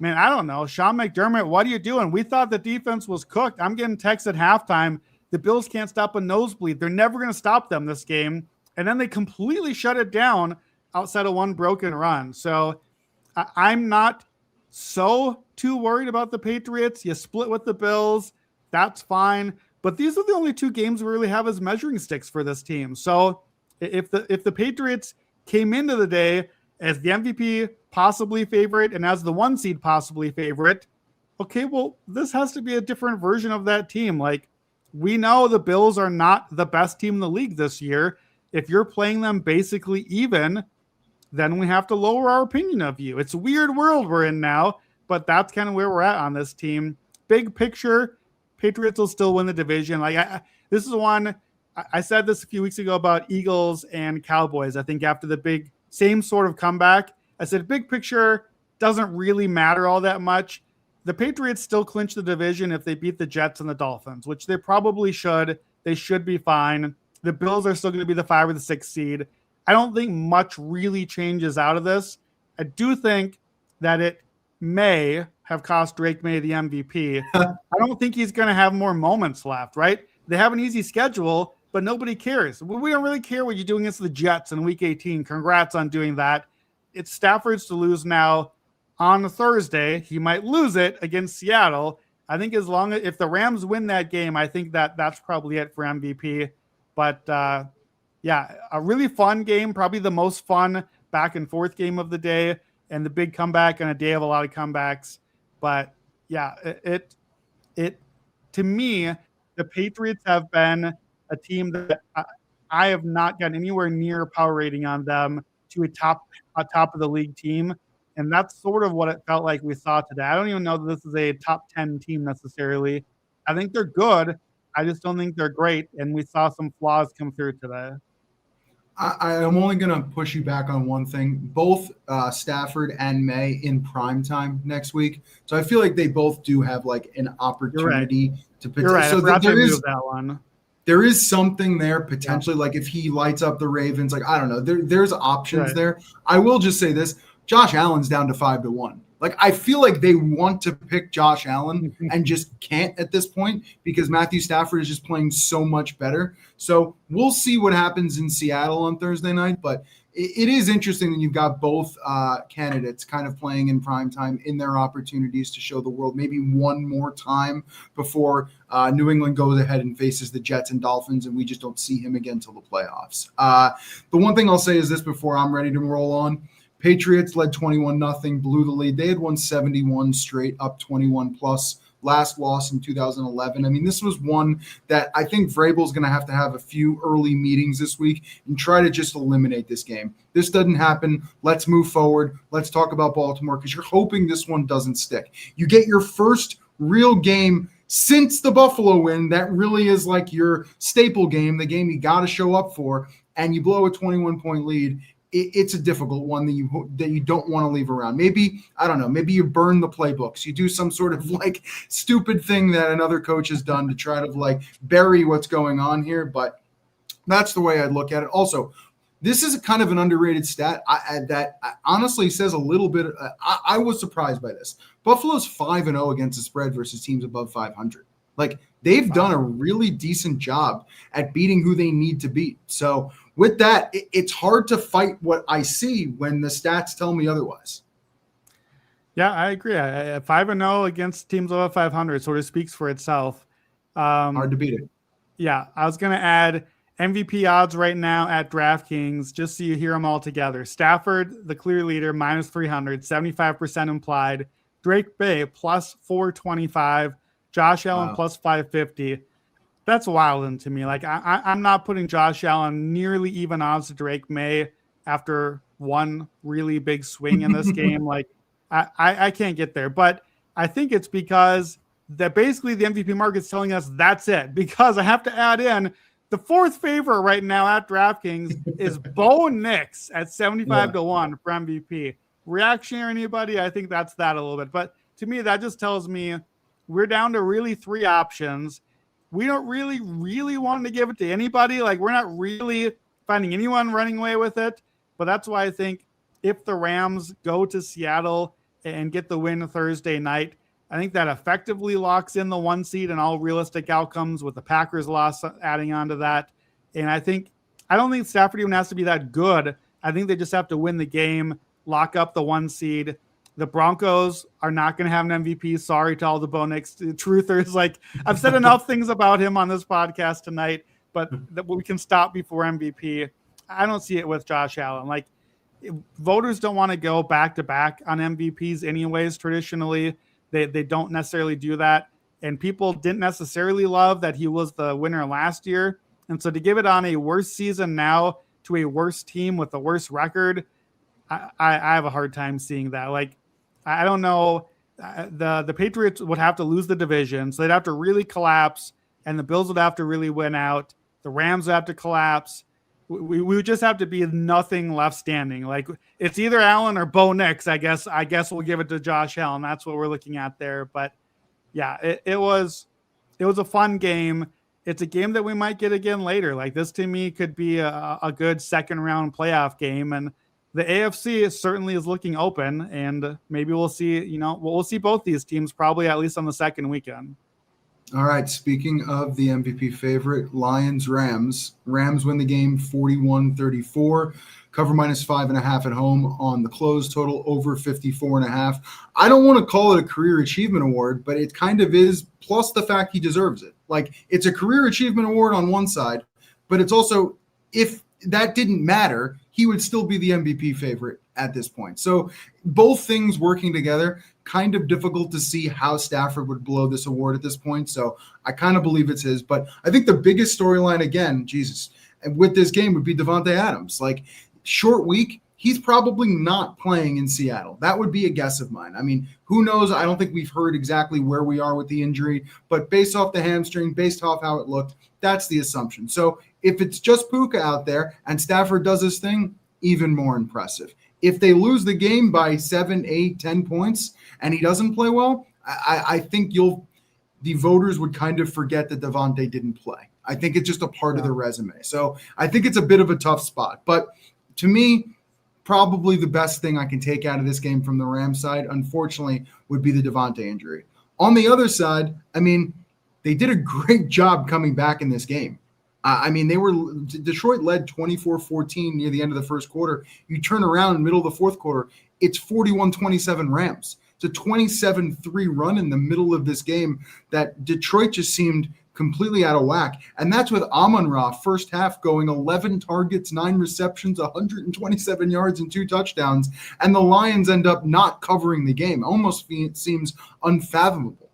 man, I don't know. Sean McDermott, what are you doing? We thought the defense was cooked. I'm getting texts at halftime. The Bills can't stop a nosebleed. They're never going to stop them this game. And then they completely shut it down outside of one broken run. So I'm not so too worried about the Patriots. You split with the Bills. That's fine. But these are the only two games we really have as measuring sticks for this team. So if the Patriots came into the day as the MVP possibly favorite and as the 1 seed possibly favorite, okay, well, this has to be a different version of that team. Like, we know the Bills are not the best team in the league this year. If you're playing them basically even, then we have to lower our opinion of you. It's a weird world we're in now, but that's kind of where we're at on this team. Big picture, Patriots will still win the division. This is one, I said this a few weeks ago about Eagles and Cowboys. I think after the big same sort of comeback, I said big picture doesn't really matter all that much. The Patriots still clinch the division if they beat the Jets and the Dolphins, which they probably should. They should be fine. The Bills are still going to be the 5 or the 6 seed. I don't think much really changes out of this. I do think that it may have cost Drake May the MVP. I don't think he's going to have more moments left, right? They have an easy schedule, but nobody cares. We don't really care what you're doing against the Jets in Week 18. Congrats on doing that. It's Stafford's to lose now on Thursday. He might lose it against Seattle. I think if the Rams win that game, I think that's probably it for MVP. But yeah, a really fun game, probably the most fun back and forth game of the day, and the big comeback on a day of a lot of comebacks. But yeah, it to me, the Patriots have been a team that I have not gotten anywhere near power rating on them to a top of the league team. And that's sort of what it felt like we saw today. I don't even know that this is a top 10 team necessarily. I think they're good. I just don't think they're great. And we saw some flaws come through today. I'm only going to push you back on one thing. Both Stafford and May in prime time next week. So I feel like they both do have like an opportunity to pitch. You're right. So there is something there potentially. Yeah. Like if he lights up the Ravens, like, I don't know, there's options there. I will just say this. Josh Allen's down to 5-1. Like, I feel like they want to pick Josh Allen and just can't at this point because Matthew Stafford is just playing so much better. So we'll see what happens in Seattle on Thursday night. But it is interesting that you've got both candidates kind of playing in prime time in their opportunities to show the world maybe one more time before New England goes ahead and faces the Jets and Dolphins, and we just don't see him again till the playoffs. The one thing I'll say is this before I'm ready to roll on. Patriots led 21-0, blew the lead. They had won 71 straight, up 21+. Last loss in 2011. I mean, this was one that I think Vrabel's going to have a few early meetings this week and try to just eliminate this game. This doesn't happen. Let's move forward. Let's talk about Baltimore because you're hoping this one doesn't stick. You get your first real game since the Buffalo win. That really is like your staple game, the game you got to show up for, and you blow a 21-point lead. It's a difficult one that you don't want to leave around. Maybe, I don't know, maybe you burn the playbooks. You do some sort of like stupid thing that another coach has done to try to like bury what's going on here. But that's the way I'd look at it. Also, this is a kind of an underrated stat that honestly says a little bit. I was surprised by this. Buffalo's 5-0 against the spread versus teams above 500. Like, they've done a really decent job at beating who they need to beat. So with that, it's hard to fight what I see when the stats tell me otherwise. Yeah, I agree. 5-0 against teams above 500 sort of speaks for itself. Hard to beat it. Yeah, I was going to add MVP odds right now at DraftKings, just so you hear them all together. Stafford, the clear leader, -300, 75% implied. Drake May, +425. Josh Allen, +550. That's wild to me. Like, I'm not putting Josh Allen nearly even odds to Drake May after one really big swing in this game. Like, I can't get there. But I think it's because that basically the MVP market's telling us that's it. Because I have to add in the fourth favorite right now at DraftKings is Bo Nix at 75-1 for MVP. Reaction, anybody? I think that's that a little bit. But to me, that just tells me we're down to really three options. We don't really want to give it to anybody. Like, we're not really finding anyone running away with it. But that's why I think if the Rams go to Seattle and get the win Thursday night. I think that effectively locks in the 1 seed and all realistic outcomes, with the Packers loss adding on to that. And I don't think Stafford even has to be that good. I think they just have to win the game, lock up the 1 seed. The Broncos are not going to have an MVP. Sorry to all the Bo Nix truthers. Like, I've said enough things about him on this podcast tonight, but that we can stop before MVP. I don't see it with Josh Allen. Like, voters don't want to go back to back on MVPs anyways. Traditionally, they don't necessarily do that. And people didn't necessarily love that he was the winner last year. And so to give it on a worse season now to a worse team with a worse record, I have a hard time seeing that. Like, I don't know. The Patriots would have to lose the division, so they'd have to really collapse, and the Bills would have to really win out. The Rams would have to collapse. We would just have to be nothing left standing. Like, it's either Allen or Bo Nix. I guess we'll give it to Josh Allen. That's what we're looking at there. But yeah, it was a fun game. It's a game that we might get again later. Like, this to me could be a good second round playoff game, and the AFC certainly is looking open, and maybe we'll see, we'll see both these teams probably at least on the second weekend. All right. Speaking of the MVP favorite, Lions-Rams. Rams win the game 41-34. Cover -5.5 at home on the close, total over 54.5. I don't want to call it a career achievement award, but it kind of is, plus the fact he deserves it. Like, it's a career achievement award on one side, but it's also, if that didn't matter, he would still be the MVP favorite at this point. So both things working together, kind of difficult to see how Stafford would blow this award at this point. So I kind of believe it's his. But I think the biggest storyline, again, with this game would be Davante Adams. Like, short week, he's probably not playing in Seattle. That would be a guess of mine. I mean, who knows? I don't think we've heard exactly where we are with the injury, but based off the hamstring, based off how it looked, that's the assumption. So if it's just Puka out there and Stafford does his thing, even more impressive. If they lose the game by 7, 8, 10 points and he doesn't play well, I think the voters would kind of forget that Davante didn't play. I think it's just a part of the resume. So I think it's a bit of a tough spot. But to me, probably the best thing I can take out of this game from the Rams side, unfortunately, would be the Davante injury. On the other side, I mean, they did a great job coming back in this game. Detroit led 24-14 near the end of the first quarter. You turn around in the middle of the fourth quarter, it's 41-27 Rams. It's a 27-3 run in the middle of this game that Detroit just seemed completely out of whack. And that's with Amon-Ra first half going 11 targets, 9 receptions, 127 yards and 2 touchdowns. And the Lions end up not covering the game. Almost seems unfathomable.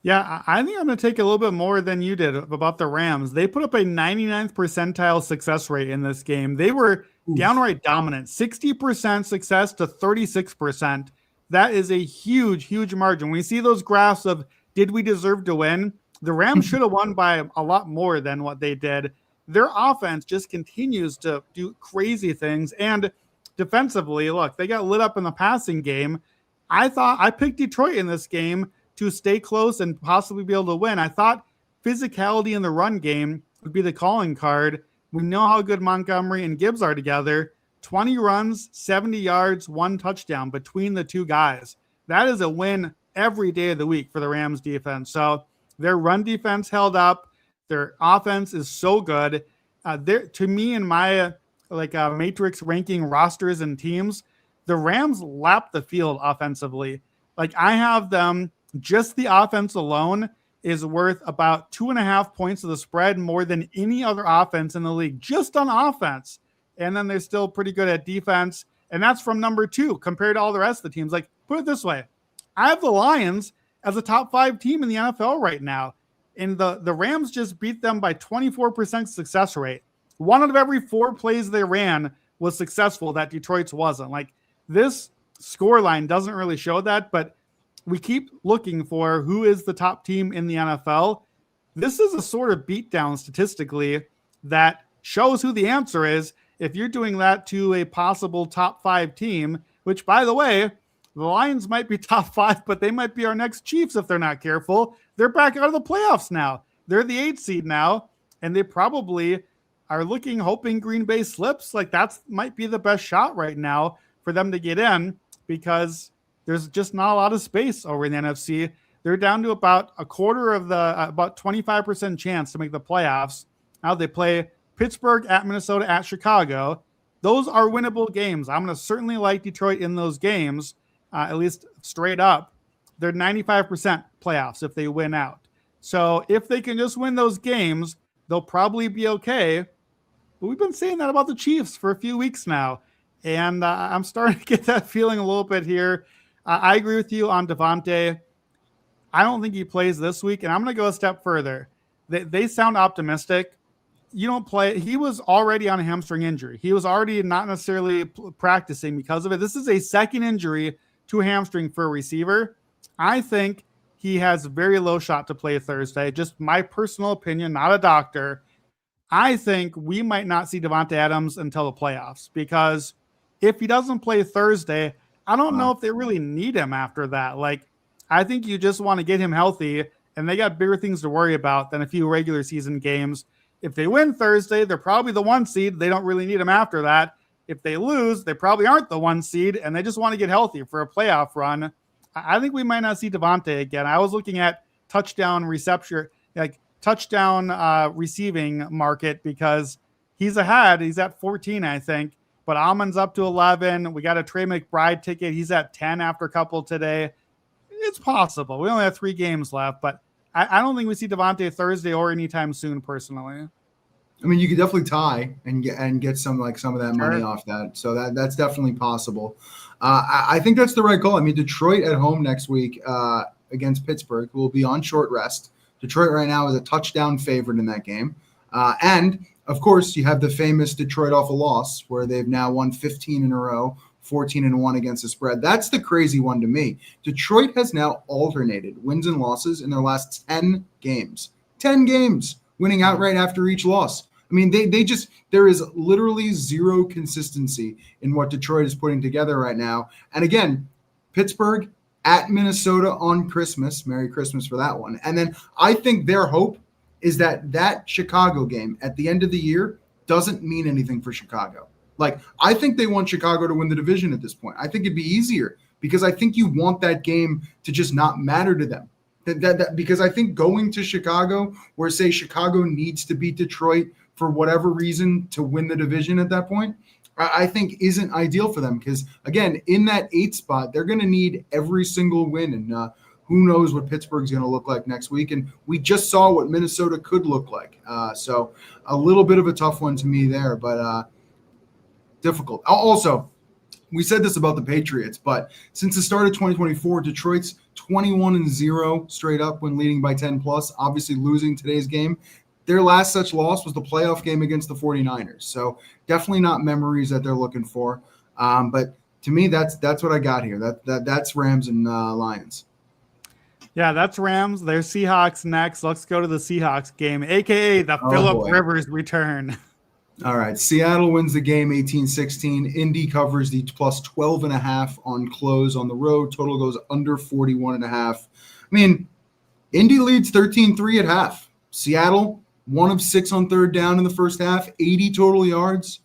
Yeah, I think I'm going to take a little bit more than you did about the Rams. They put up a 99th percentile success rate in this game. They were downright dominant, 60% success to 36%. That is a huge, huge margin. When you see those graphs of did we deserve to win, the Rams should have won by a lot more than what they did. Their offense just continues to do crazy things. And defensively, look, they got lit up in the passing game. I picked Detroit in this game to stay close and possibly be able to win. I thought physicality in the run game would be the calling card. We know how good Montgomery and Gibbs are together. 20 runs, 70 yards, 1 touchdown between the two guys. That is a win every day of the week for the Rams defense. So their run defense held up. Their offense is so good. To me, in my matrix ranking rosters and teams, the Rams lap the field offensively. Like, I have them, just the offense alone is worth about 2.5 points of the spread more than any other offense in the league, just on offense. And then they're still pretty good at defense. And that's from number 2 compared to all the rest of the teams. Like, put it this way. I have the Lions as a top 5 team in the NFL right now. And the Rams just beat them by 24% success rate. 1 out of every 4 plays they ran was successful that Detroit's wasn't. Like, this scoreline doesn't really show that, but we keep looking for who is the top team in the NFL. This is a sort of beatdown statistically that shows who the answer is. If you're doing that to a possible top 5 team, which, by the way, the Lions might be top 5, but they might be our next Chiefs if they're not careful. They're back out of the playoffs now. They're the 8th seed now, and they probably are hoping Green Bay slips. Like, that's might be the best shot right now for them to get in, because there's just not a lot of space over in the NFC. They're down to about a quarter of about 25% chance to make the playoffs. Now they play Pittsburgh, at Minnesota, at Chicago. Those are winnable games. I'm going to certainly like Detroit in those games, at least straight up. They're 95% playoffs if they win out. So if they can just win those games, they'll probably be okay. But we've been saying that about the Chiefs for a few weeks now. And I'm starting to get that feeling a little bit here. I agree with you on Devontae. I don't think he plays this week. And I'm going to go a step further. They sound optimistic. You don't play. He was already on a hamstring injury. He was already not necessarily practicing because of it. This is a second injury to a hamstring for a receiver. I think he has a very low shot to play Thursday. Just my personal opinion, not a doctor. I think we might not see Davante Adams until the playoffs, because if he doesn't play Thursday, I don't know if they really need him after that. Like, I think you just want to get him healthy, and they got bigger things to worry about than a few regular season games. If they win Thursday, they're probably the 1 seed. They don't really need him after that. If they lose, they probably aren't the 1 seed, and they just want to get healthy for a playoff run. I think we might not see Devontae again. I was looking at touchdown reception, like touchdown receiving market, because he's ahead. He's at 14, I think, but Almon's up to 11. We got a Trey McBride ticket. He's at 10 after a couple today. It's possible. We only have 3 games left, but I don't think we see Devontae Thursday or anytime soon, personally. I mean, you could definitely tie and get some of that money off that. So that's definitely possible. I think that's the right call. I mean, Detroit at home next week against Pittsburgh will be on short rest. Detroit right now is a touchdown favorite in that game. And, of course, you have the famous Detroit off a loss, where they've now won 15 in a row, 14-1 against the spread. That's the crazy one to me. Detroit has now alternated wins and losses in their last 10 games. 10 games, winning outright after each loss. I mean, there is literally zero consistency in what Detroit is putting together right now. And again, Pittsburgh at Minnesota on Christmas. Merry Christmas for that one. And then I think their hope is that Chicago game at the end of the year doesn't mean anything for Chicago. Like, I think they want Chicago to win the division at this point. I think it'd be easier, because I think you want that game to just not matter to them. Because I think going to Chicago, where, say, Chicago needs to beat Detroit for whatever reason to win the division at that point, I think isn't ideal for them, because, again, in that 8th spot, they're going to need every single win. And who knows what Pittsburgh's going to look like next week. And we just saw what Minnesota could look like. So a little bit of a tough one to me there, but difficult. Also, we said this about the Patriots, but since the start of 2024, Detroit's 21-0 straight up when leading by 10 plus, obviously losing today's game. Their last such loss was the playoff game against the 49ers. So definitely not memories that they're looking for. But to me, that's what I got here. That's Rams and Lions. Yeah, that's Rams. There's Seahawks next. Let's go to the Seahawks game, a.k.a. the Phillip Rivers return. All right. Seattle wins the game 18-16. Indy covers the plus 12.5 on close on the road. Total goes under 41.5. I mean, Indy leads 13-3 at half. Seattle, 1 of 6 on third down in the first half, 80 total yards.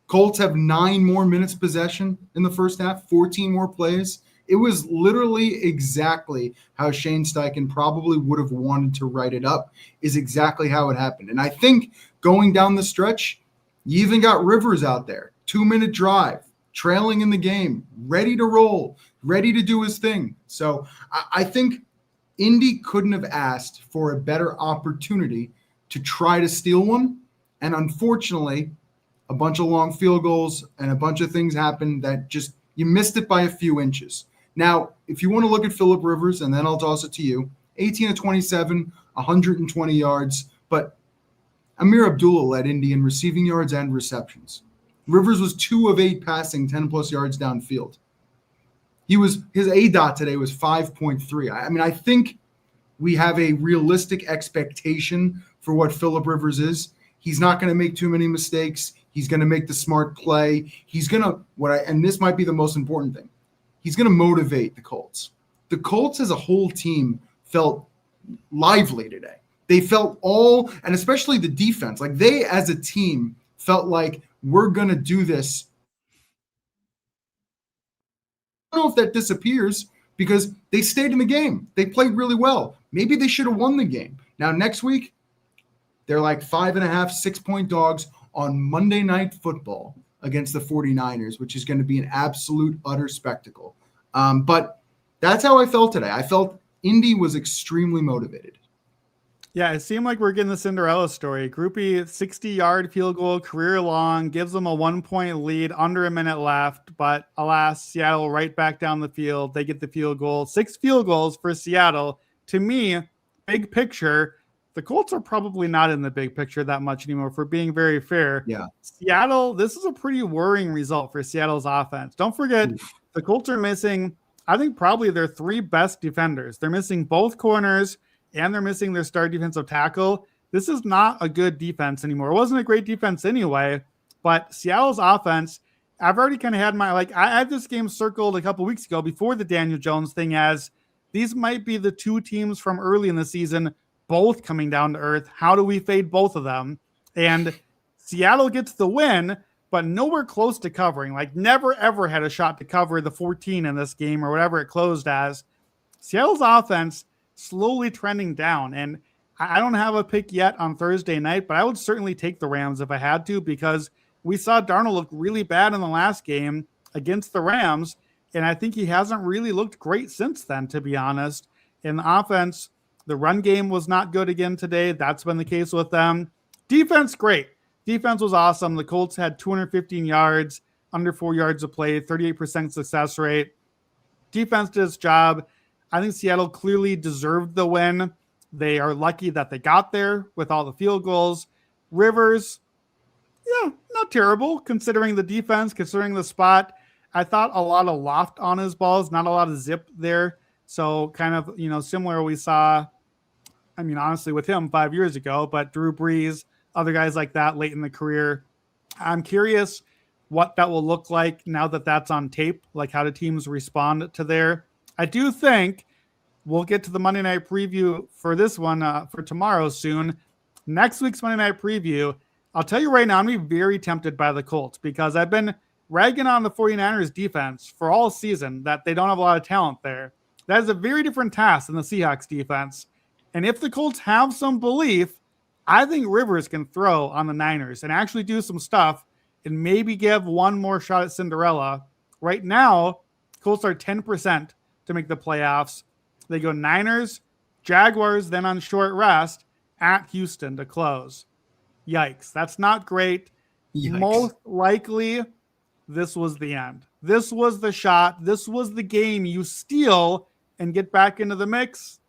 Colts have 9 more minutes possession in the first half, 14 more plays. It was literally exactly how Shane Steichen probably would have wanted to write it up, is exactly how it happened. And I think going down the stretch, you even got Rivers out there, 2-minute drive, trailing in the game, ready to roll, ready to do his thing. So I think Indy couldn't have asked for a better opportunity to try to steal one. And unfortunately, a bunch of long field goals and a bunch of things happened that just, you missed it by a few inches. Now, if you want to look at Phillip Rivers, and then I'll toss it to you, 18 of 27, 120 yards, but Amir Abdullah led Indy in receiving yards and receptions. Rivers was 2 of 8 passing, 10-plus yards downfield. His ADOT today was 5.3. I mean, I think we have a realistic expectation for what Phillip Rivers is. He's not going to make too many mistakes. He's going to make the smart play. He's going to, and this might be the most important thing, he's going to motivate the Colts. The Colts as a whole team felt lively today. They felt and especially the defense, like they as a team felt like, we're going to do this don't know if that disappears because they stayed in the game. They played really well. Maybe they should have won the game. Now, next week, they're like 5.5, 6-point dogs on Monday Night Football against the 49ers, which is going to be an absolute, utter spectacle. But that's how I felt today. I felt Indy was extremely motivated. Yeah, it seemed like we're getting the Cinderella story. Groupie 60-yard field goal, career long, gives them a 1-point lead, under a minute left. But alas, Seattle right back down the field. They get the field goal. 6 field goals for Seattle. To me, big picture, the Colts are probably not in the big picture that much anymore, for being very fair. Yeah. Seattle, this is a pretty worrying result for Seattle's offense. Don't forget, the Colts are missing, I think, probably their 3 best defenders. They're missing both corners, and they're missing their star defensive tackle. This is not a good defense anymore. It wasn't a great defense anyway, but Seattle's offense, I've already kind of had I had this game circled a couple weeks ago before the Daniel Jones thing as these might be the 2 teams from early in the season, both coming down to earth. How do we fade both of them? And Seattle gets the win, but nowhere close to covering. Never, ever had a shot to cover the 14 in this game or whatever it closed as. Seattle's offense slowly trending down. And I don't have a pick yet on Thursday night, but I would certainly take the Rams if I had to, because we saw Darnold look really bad in the last game against the Rams. And I think he hasn't really looked great since then, to be honest. In the offense, the run game was not good again today. That's been the case with them. Defense, great. Defense was awesome. The Colts had 215 yards, under 4 yards of play, 38% success rate. Defense did its job. I think Seattle clearly deserved the win. They are lucky that they got there with all the field goals. Rivers, yeah, not terrible considering the defense, considering the spot. I thought a lot of loft on his balls, not a lot of zip there. So kind of, similar we saw, honestly, with him 5 years ago, but Drew Brees, other guys like that late in the career. I'm curious what that will look like now that that's on tape, like how do teams respond to there. I do think we'll get to the Monday night preview for this one for tomorrow soon. Next week's Monday night preview, I'll tell you right now, I'm going to be very tempted by the Colts because I've been ragging on the 49ers defense for all season that they don't have a lot of talent there. That is a very different task than the Seahawks defense. And if the Colts have some belief, I think Rivers can throw on the Niners and actually do some stuff and maybe give one more shot at Cinderella. Right now, Colts are 10% to make the playoffs. They go Niners, Jaguars, then on short rest at Houston to close. Yikes. That's not great. Yikes. Most likely, this was the end. This was the shot. This was the game you steal and get back into the mix.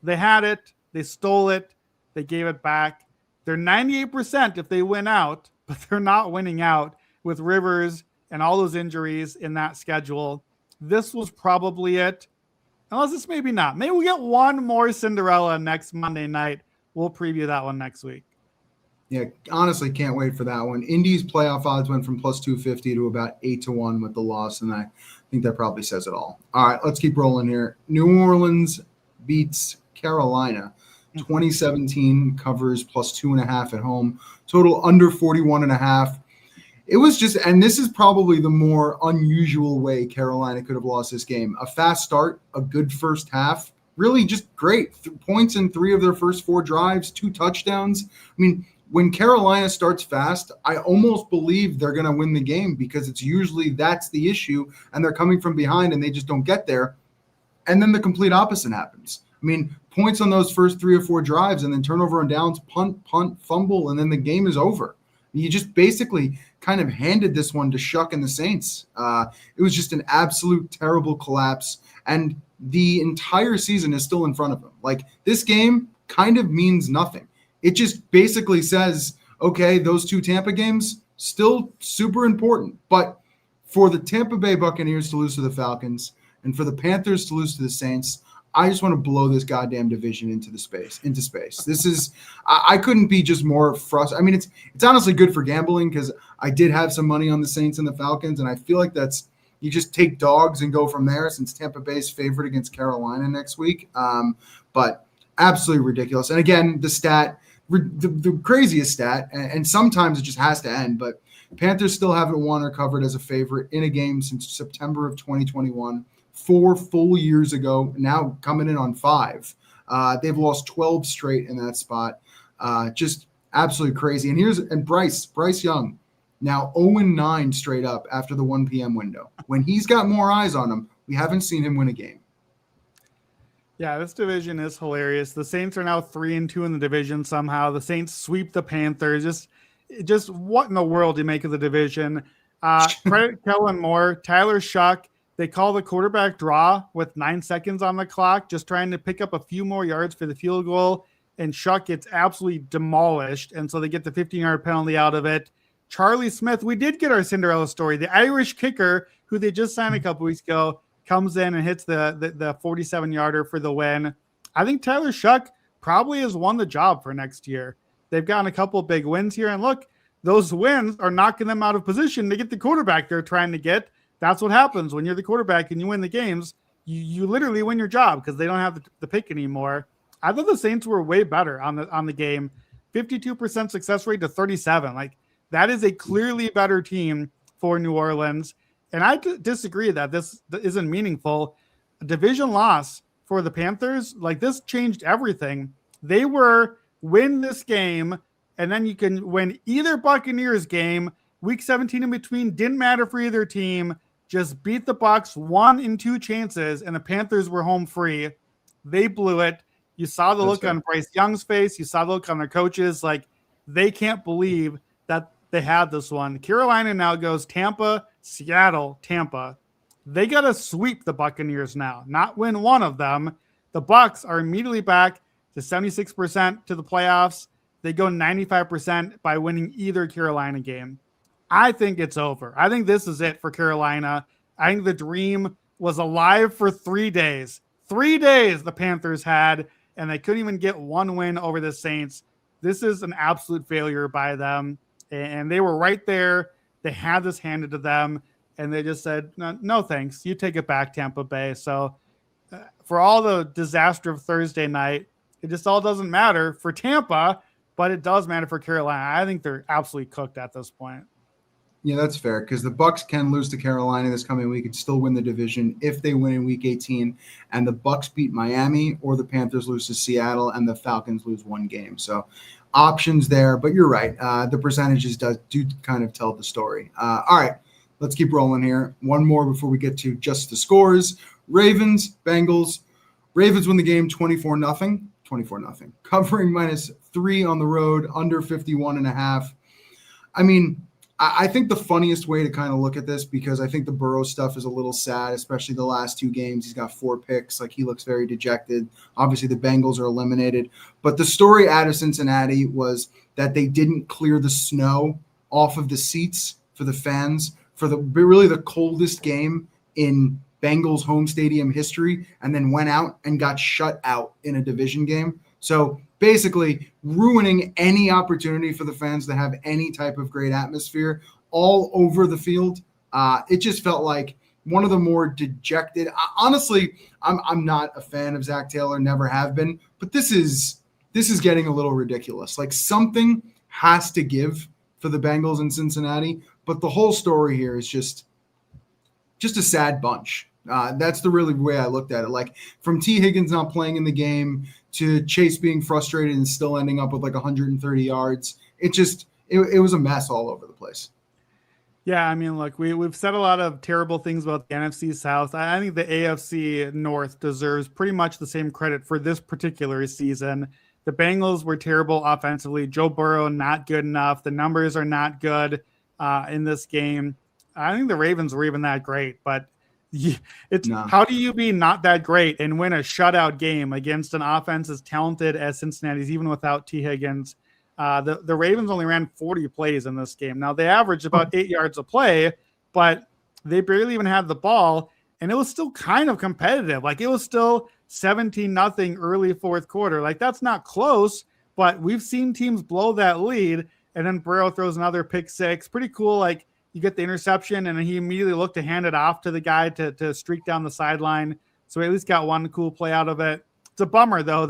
They had it. They stole it. They gave it back. They're 98% if they win out, but they're not winning out with Rivers and all those injuries in that schedule. This was probably it. Unless it's maybe not. Maybe we get one more Cinderella next Monday night. We'll preview that one next week. Yeah, honestly, can't wait for that one. Indy's playoff odds went from plus 250 to about 8-1 with the loss, and I think that probably says it all. All right, let's keep rolling here. New Orleans beats Carolina. 2017 covers plus 2.5 at home. Total under 41.5. It was just, and this is probably the more unusual way Carolina could have lost this game. A fast start, a good first half, really just great. Points in 3 of their first 4 drives, 2 touchdowns. When Carolina starts fast, I almost believe they're going to win the game because it's usually that's the issue, and they're coming from behind and they just don't get there. And then the complete opposite happens. Points on those first 3 or 4 drives and then turnover and downs, punt, fumble, and then the game is over. You just basically kind of handed this one to Shuck and the Saints. It was just an absolute terrible collapse, and the entire season is still in front of them. This game kind of means nothing. It just basically says, okay, those 2 Tampa games, still super important. But for the Tampa Bay Buccaneers to lose to the Falcons and for the Panthers to lose to the Saints, I just want to blow this goddamn division into space. This is, I couldn't be just more frustrated. It's honestly good for gambling because I did have some money on the Saints and the Falcons, and I feel like you just take dogs and go from there since Tampa Bay's favorite against Carolina next week. But absolutely ridiculous. And again, the craziest stat, and sometimes it just has to end, but Panthers still haven't won or covered as a favorite in a game since September of 2021, 4 full years ago, now coming in on 5. They've lost 12 straight in that spot. Just absolutely crazy. And Bryce Young, now 0-9 straight up after the 1 p.m. window. When he's got more eyes on him, we haven't seen him win a game. Yeah, this division is hilarious. The Saints are now 3-2 in the division somehow. The Saints sweep the Panthers. Just what in the world do you make of the division? Credit Kellen Moore, Tyler Shuck. They call the quarterback draw with 9 seconds on the clock, just trying to pick up a few more yards for the field goal. And Shuck gets absolutely demolished. And so they get the 15-yard penalty out of it. Charlie Smith, we did get our Cinderella story. The Irish kicker, who they just signed a couple weeks ago, comes in and hits the 47-yarder for the win. I think Tyler Shuck probably has won the job for next year. They've gotten a couple of big wins here. And look, those wins are knocking them out of position to get the quarterback they're trying to get. That's what happens when you're the quarterback and you win the games. You literally win your job because they don't have the pick anymore. I thought the Saints were way better on the game. 52% success rate to 37. Like, that is a clearly better team for New Orleans. And I disagree that this isn't meaningful. A division loss for the Panthers, like, this changed everything. They were win this game, and then you can win either Buccaneers game. Week 17 in between didn't matter for either team. Just beat the Bucs 1 in 2 chances, and the Panthers were home free. They blew it. You saw the look on Bryce Young's face. You saw the look on their coaches. Like, they can't believe that they had this one. Carolina now goes Tampa, Seattle, Tampa. They got to sweep the Buccaneers now, not win one of them. The Bucs are immediately back to 76% to the playoffs. They go 95% by winning either Carolina game. I think it's over. I think this is it for Carolina. I think the dream was alive for 3 days. 3 days the Panthers had, and they couldn't even get one win over the Saints. This is an absolute failure by them. And they were right there. They had this handed to them, and they just said, no thanks. You take it back, Tampa Bay. So for all the disaster of Thursday night, it just all doesn't matter for Tampa, but it does matter for Carolina. I think they're absolutely cooked at this point. Yeah, that's fair, because the Bucs can lose to Carolina this coming week and still win the division if they win in Week 18, and the Bucs beat Miami, or the Panthers lose to Seattle, and the Falcons lose one game. So options there, but you're right. The percentages do kind of tell the story. All right, let's keep rolling here. One more before we get to just the scores. Ravens, Bengals. Ravens win the game 24-0. 24-0. Covering -3 on the road, under 51.5. I mean, I think the funniest way to kind of look at this, because I think the Burrow stuff is a little sad, especially the last 2 games. He's got 4 picks. Like, he looks very dejected. Obviously, the Bengals are eliminated. But the story out of Cincinnati was that they didn't clear the snow off of the seats for the fans for really the coldest game in Bengals home stadium history, and then went out and got shut out in a division game. So basically ruining any opportunity for the fans to have any type of great atmosphere all over the field. It just felt like one of the more dejected. Honestly, I'm not a fan of Zach Taylor, never have been, but this is getting a little ridiculous. Like, something has to give for the Bengals in Cincinnati, but the whole story here is just a sad bunch. That's the really way I looked at it. Like, from T. Higgins not playing in the game to Chase being frustrated and still ending up with like 130 yards. It was a mess all over the place. Yeah, I mean, look, we've said a lot of terrible things about the NFC South. I think the AFC North deserves pretty much the same credit for this particular season. The Bengals were terrible offensively. Joe Burrow, not good enough. The numbers are not good in this game. I think the Ravens were even that great, but how do you be not that great and win a shutout game against an offense as talented as Cincinnati's, even without T. Higgins? The Ravens only ran 40 plays in this game. Now, they averaged about 8 yards a play, but they barely even had the ball, and it was still kind of competitive. Like, it was still 17-0 early fourth quarter. Like, that's not close, but we've seen teams blow that lead, and then Burrow throws another pick 6. Pretty cool. Like, you get the interception, and he immediately looked to hand it off to the guy to streak down the sideline. So we at least got one cool play out of it. It's a bummer, though,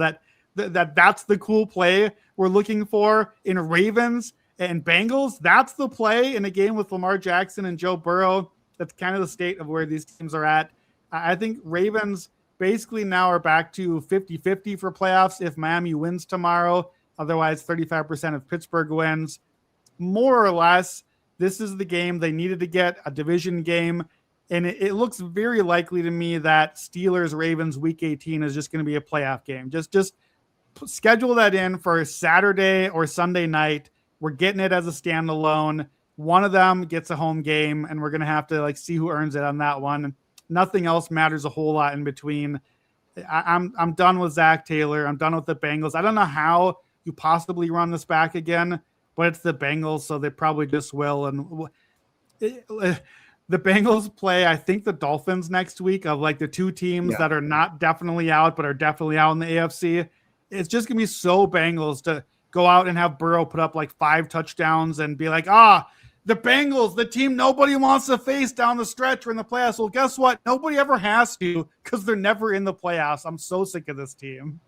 that's the cool play we're looking for in Ravens And Bengals, that's the play in a game with Lamar Jackson and Joe Burrow. That's kind of the state of where these teams are at. I think Ravens basically now are back to 50-50 for playoffs if Miami wins tomorrow. Otherwise, 35% if Pittsburgh wins. More or less, this is the game they needed to get, a division game. And it looks very likely to me that Steelers-Ravens Week 18 is just going to be a playoff game. Just schedule that in for Saturday or Sunday night. We're getting it as a standalone. One of them gets a home game, and we're going to have to see who earns it on that one. Nothing else matters a whole lot in between. I'm done with Zach Taylor. I'm done with the Bengals. I don't know how you possibly run this back again, but it's the Bengals, so they probably just will. And the Bengals play, I think, the Dolphins next week, of the two teams that are not definitely out, but are definitely out in the AFC. It's just going to be so Bengals to go out and have Burrow put up 5 touchdowns and be like, the Bengals, the team nobody wants to face down the stretch or in the playoffs. Well, guess what? Nobody ever has to, because they're never in the playoffs. I'm so sick of this team.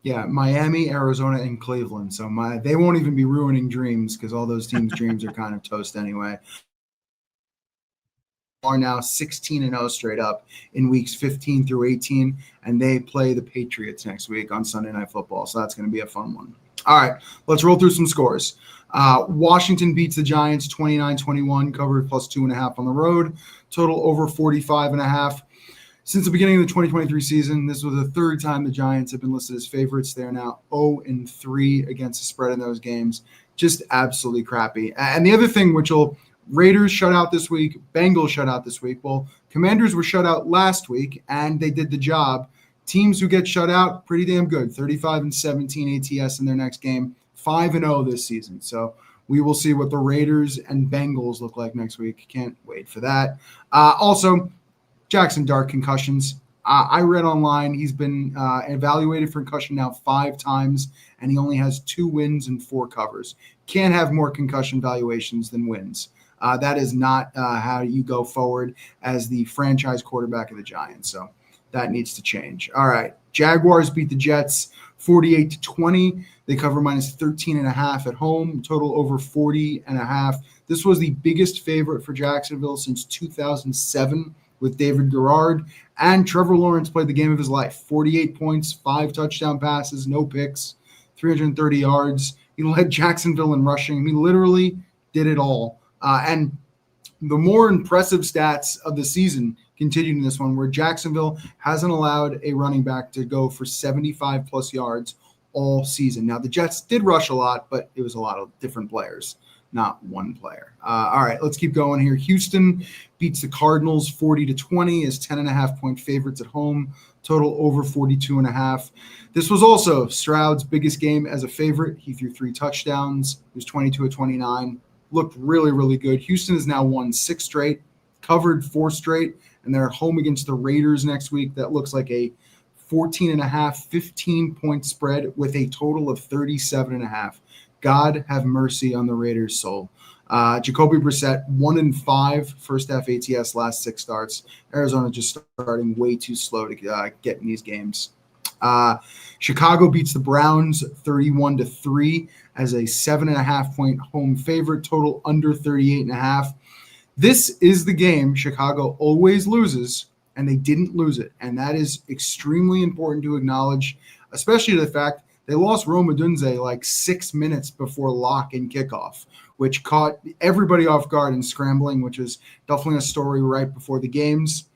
Yeah, Miami, Arizona, and Cleveland. So they won't even be ruining dreams, because all those teams' dreams are kind of toast anyway. Are now 16-0 straight up in weeks 15 through 18, and they play the Patriots next week on Sunday Night Football. So that's going to be a fun one. All right, let's roll through some scores. Washington beats the Giants 29-21, covered plus 2.5 on the road. Total over 45.5. Since the beginning of the 2023 season, this was the third time the Giants have been listed as favorites. They're now 0-3 against the spread in those games. Just absolutely crappy. And the other thing, Raiders shut out this week, Bengals shut out this week. Well, Commanders were shut out last week, and they did the job. Teams who get shut out, pretty damn good. 35-17 ATS in their next game. 5-0 this season. So we will see what the Raiders and Bengals look like next week. Can't wait for that. Also, Jackson Dart concussions. I read online he's been evaluated for concussion now 5 times, and he only has 2 wins and 4 covers. Can't have more concussion valuations than wins. That is not how you go forward as the franchise quarterback of the Giants. So that needs to change. All right. Jaguars beat the Jets 48-20. They cover minus 13.5 at home. Total over 40.5. This was the biggest favorite for Jacksonville since 2007 with David Garrard. And Trevor Lawrence played the game of his life. 48 points, 5 touchdown passes, no picks, 330 yards. He led Jacksonville in rushing. He literally did it all. And the more impressive stats of the season continued in this one, where Jacksonville hasn't allowed a running back to go for 75-plus yards all season. Now, the Jets did rush a lot, but it was a lot of different players, not one player. All right, let's keep going here. Houston beats the Cardinals 40-20 as 10.5-point favorites at home. Total over 42.5. This was also Stroud's biggest game as a favorite. He threw 3 touchdowns. He was 22-29. Looked really, really good. Houston has now won 6 straight, covered 4 straight, and they're at home against the Raiders next week. That looks like a 14.5, 15-point spread with a total of 37.5. God have mercy on the Raiders' soul. Jacoby Brissett, 1-5 first half ATS, last 6 starts. Arizona just starting way too slow to get in these games. Chicago beats the Browns 31-3 as a 7.5-point home favorite. Total under 38.5. This is the game Chicago always loses, and they didn't lose it. And that is extremely important to acknowledge, especially the fact they lost Rome Odunze 6 minutes before lock and kickoff, which caught everybody off guard and scrambling, which is definitely a story right before the games.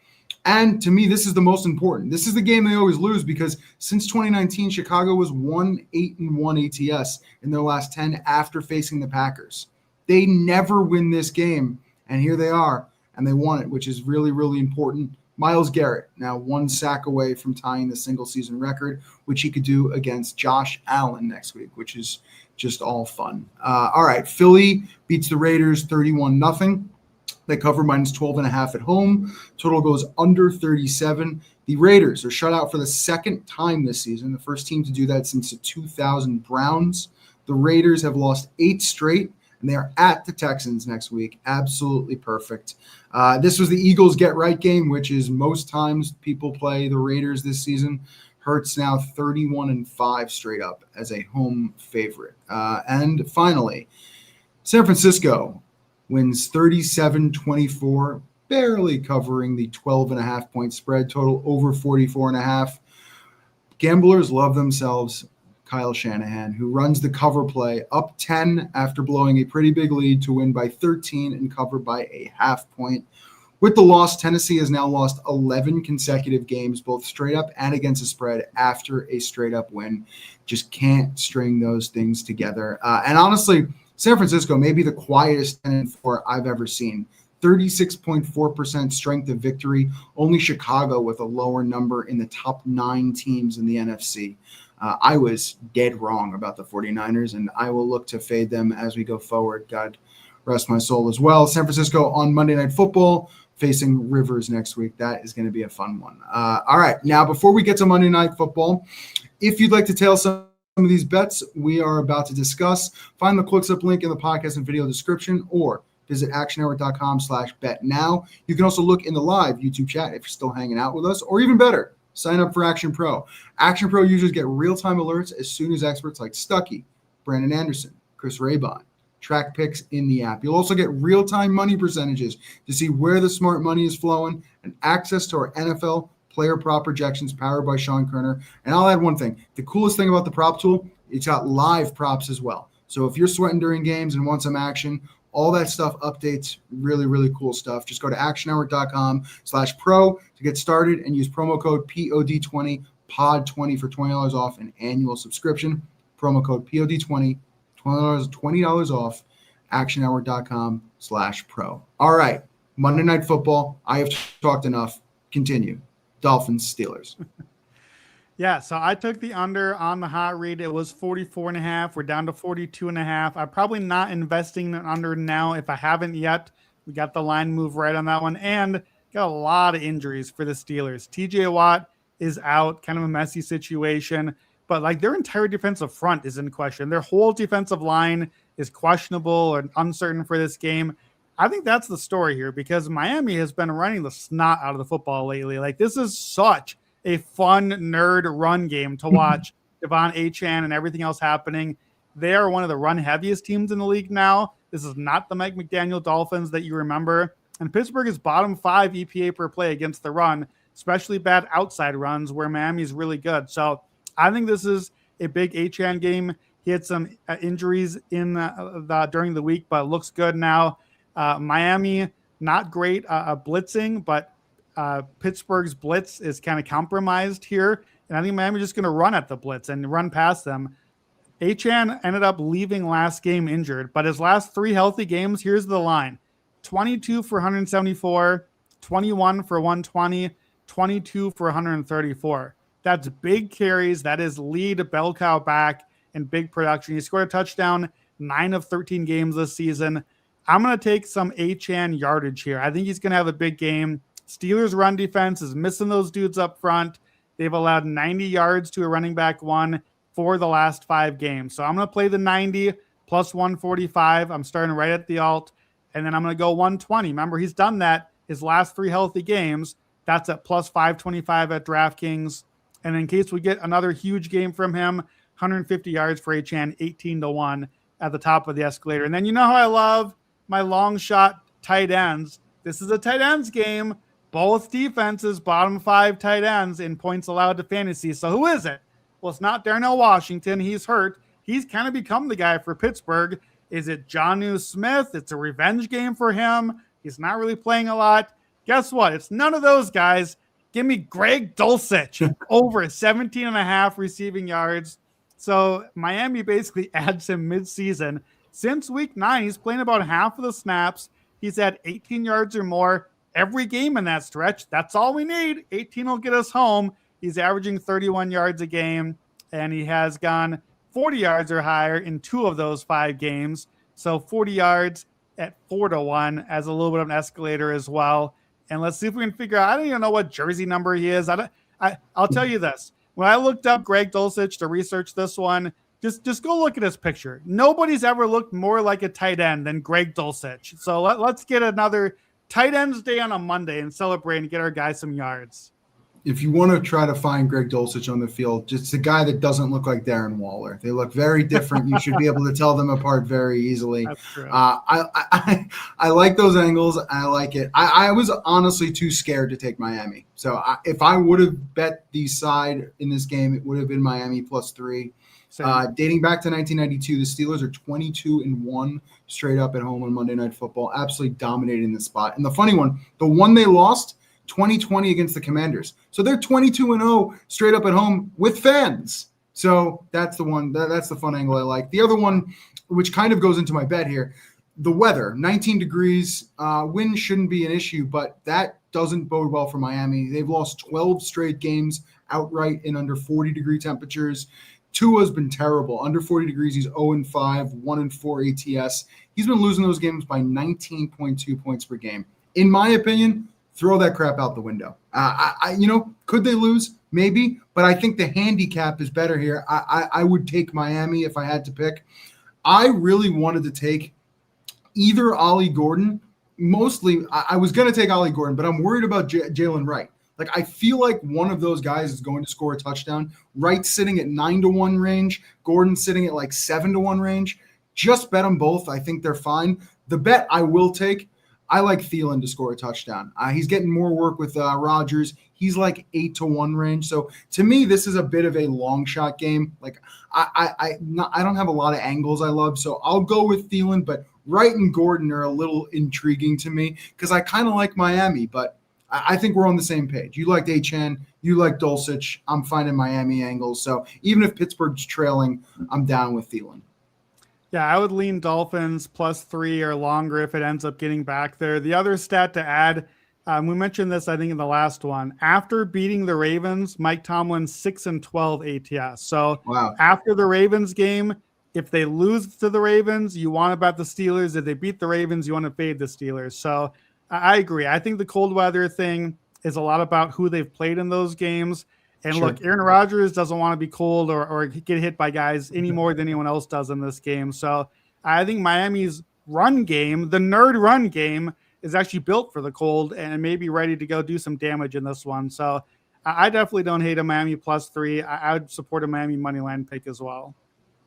And to me, this is the most important. This is the game they always lose because since 2019, Chicago was 1-8-1 ATS in their last 10 after facing the Packers. They never win this game, and here they are, and they won it, which is really, really important. Myles Garrett, now 1 sack away from tying the single-season record, which he could do against Josh Allen next week, which is just all fun. All right, Philly beats the Raiders 31-0. They cover minus 12.5 at home. Total goes under 37. The Raiders are shut out for the second time this season, the first team to do that since the 2000 Browns. The Raiders have lost 8 straight, and they are at the Texans next week. Absolutely perfect. This was the Eagles get-right game, which is most times people play the Raiders this season. Hurts now 31-5 straight up as a home favorite. And finally, San Francisco wins 37-24, barely covering the 12.5-point spread, total over 44.5. Gamblers love themselves Kyle Shanahan, who runs the cover play up 10 after blowing a pretty big lead to win by 13 and cover by a half point. With the loss, Tennessee has now lost 11 consecutive games, both straight up and against the spread after a straight up win. Just can't string those things together. And honestly, San Francisco may be the quietest 10-4 I've ever seen. 36.4% strength of victory. Only Chicago with a lower number in the top 9 teams in the NFC. I was dead wrong about the 49ers, and I will look to fade them as we go forward. God rest my soul as well. San Francisco on Monday Night Football, facing Rivers next week. That is going to be a fun one. All right. Now, before we get to Monday Night Football, if you'd like to tail some of these bets we are about to discuss, find the ClickSlip link in the podcast and video description, or visit actionnetwork.com/bet now. You can also look in the live YouTube chat if you're still hanging out with us, or even better, sign up for Action Pro. Action Pro users get real-time alerts as soon as experts like Stuckey, Brandon Anderson, Chris Raybon track picks in the app. You'll also get real-time money percentages to see where the smart money is flowing, and access to our NFL player prop projections powered by Sean Kerner. And I'll add one thing. The coolest thing about the prop tool, it's got live props as well. So if you're sweating during games and want some action, all that stuff updates. Really, really cool stuff. Just go to actionnetwork.com/pro to get started and use promo code POD20, POD20 for $20 off an annual subscription. Promo code POD20, $20 off, actionnetwork.com/pro. All right, Monday Night Football. I have talked enough. Continue. Dolphins, Steelers. Yeah, so I took the under on the hot read. It was 44.5. We're down to 42.5. I'm probably not investing in an under now if I haven't yet. We got the line move right on that one, and got a lot of injuries for the Steelers. TJ Watt is out, kind of a messy situation, but like their entire defensive front is in question. Their whole defensive line is questionable or uncertain for this game. I think that's the story here, because Miami has been running the snot out of the football lately. Like, this is such a fun nerd run game to watch. Devon Achane and everything else happening. They are one of the run heaviest teams in the league now. This is not the Mike McDaniel Dolphins that you remember. And Pittsburgh is bottom 5 EPA per play against the run, especially bad outside runs where Miami is really good. So I think this is a big Achane game. He had some injuries in during the week, but looks good now. Miami, not great blitzing, but Pittsburgh's blitz is kind of compromised here. And I think Miami's just going to run at the blitz and run past them. Achane ended up leaving last game injured, but his last 3 healthy games, here's the line: 22 for 174, 21 for 120, 22 for 134. That's big carries. That is lead bell cow back and big production. He scored a touchdown 9 of 13 games this season. I'm going to take some Achane yardage here. I think he's going to have a big game. Steelers run defense is missing those dudes up front. They've allowed 90 yards to a running back one for the last 5 games. So I'm going to play the 90 plus 145. I'm starting right at the alt. And then I'm going to go 120. Remember, he's done that his last 3 healthy games. That's at plus 525 at DraftKings. And in case we get another huge game from him, 150 yards for Achane, 18-1 at the top of the escalator. And then you know how I love my long shot tight ends. This is a tight ends game. Both defenses, bottom 5 tight ends in points allowed to fantasy. So who is it? Well, it's not Darnell Washington. He's hurt. He's kind of become the guy for Pittsburgh. Is it Jonnu Smith? It's a revenge game for him. He's not really playing a lot. Guess what? It's none of those guys. Give me Greg Dulcich over 17.5 receiving yards. So Miami basically adds him midseason. Since week 9, he's playing about half of the snaps. He's had 18 yards or more every game in that stretch. That's all we need. 18 will get us home. He's averaging 31 yards a game, and he has gone 40 yards or higher in 2 of those 5 games. So 40 yards at 4-1 as a little bit of an escalator as well. And let's see if we can figure out. I don't even know what jersey number he is. I'll tell you this. When I looked up Greg Dulcich to research this one, just go look at his picture. Nobody's ever looked more like a tight end than Greg Dulcich. So let's get another tight ends day on a Monday and celebrate and get our guys some yards. if you want to try to find Greg Dulcich on the field, just a guy that doesn't look like Darren Waller. They look very different. You should be able to tell them apart very easily. That's true. I like those angles. I like it. I was honestly too scared to take Miami. So if I would have bet the side in this game, it would have been Miami +3. Dating back to 1992, the Steelers are 22-1 straight up at home on Monday Night Football, absolutely dominating the spot. And the funny one, the one they lost, 2020 against the Commanders. So they're 22-0 straight up at home with fans. So that's the one. That's the fun angle I like. The other one, which kind of goes into my bet here, the weather, 19 degrees, wind shouldn't be an issue, but that doesn't bode well for Miami. They've lost 12 straight games outright in under 40-degree temperatures. Tua's been terrible. Under 40 degrees, he's 0-5, 1-4 ATS. He's been losing those games by 19.2 points per game. In my opinion, throw that crap out the window. Could they lose? Maybe, but I think the handicap is better here. I would take Miami if I had to pick. I really wanted to take either Ollie Gordon. Mostly, I was going to take Ollie Gordon, but I'm worried about Jalen Wright. Like, I feel like one of those guys is going to score a touchdown. Wright sitting at 9-1 range. Gordon sitting at like 7-1 range. Just bet them both. I think they're fine. The bet I will take, I like Thielen to score a touchdown. He's getting more work with Rodgers. He's like 8-1 range. So to me, this is a bit of a long shot game. Like I don't have a lot of angles I love, so I'll go with Thielen. But Wright and Gordon are a little intriguing to me because I kind of like Miami, but I think we're on the same page. You liked Achane, you like Dulcich. I'm finding Miami angles. So even if Pittsburgh's trailing, I'm down with Thielen. Yeah, I would lean Dolphins +3 or longer if it ends up getting back there. The other stat to add, we mentioned this, I think, in the last one. After beating the Ravens, Mike Tomlin 6-12 ATS. So After the Ravens game, if they lose to the Ravens, you want to bet the Steelers. If they beat the Ravens, you want to fade the Steelers. So I agree. I think the cold weather thing is a lot about who they've played in those games. And Look, Aaron Rodgers doesn't want to be cold or get hit by guys any more than anyone else does in this game. So I think Miami's run game, the nerd run game, is actually built for the cold and may be ready to go do some damage in this one. So I definitely don't hate a Miami +3. I would support a Miami moneyline pick as well.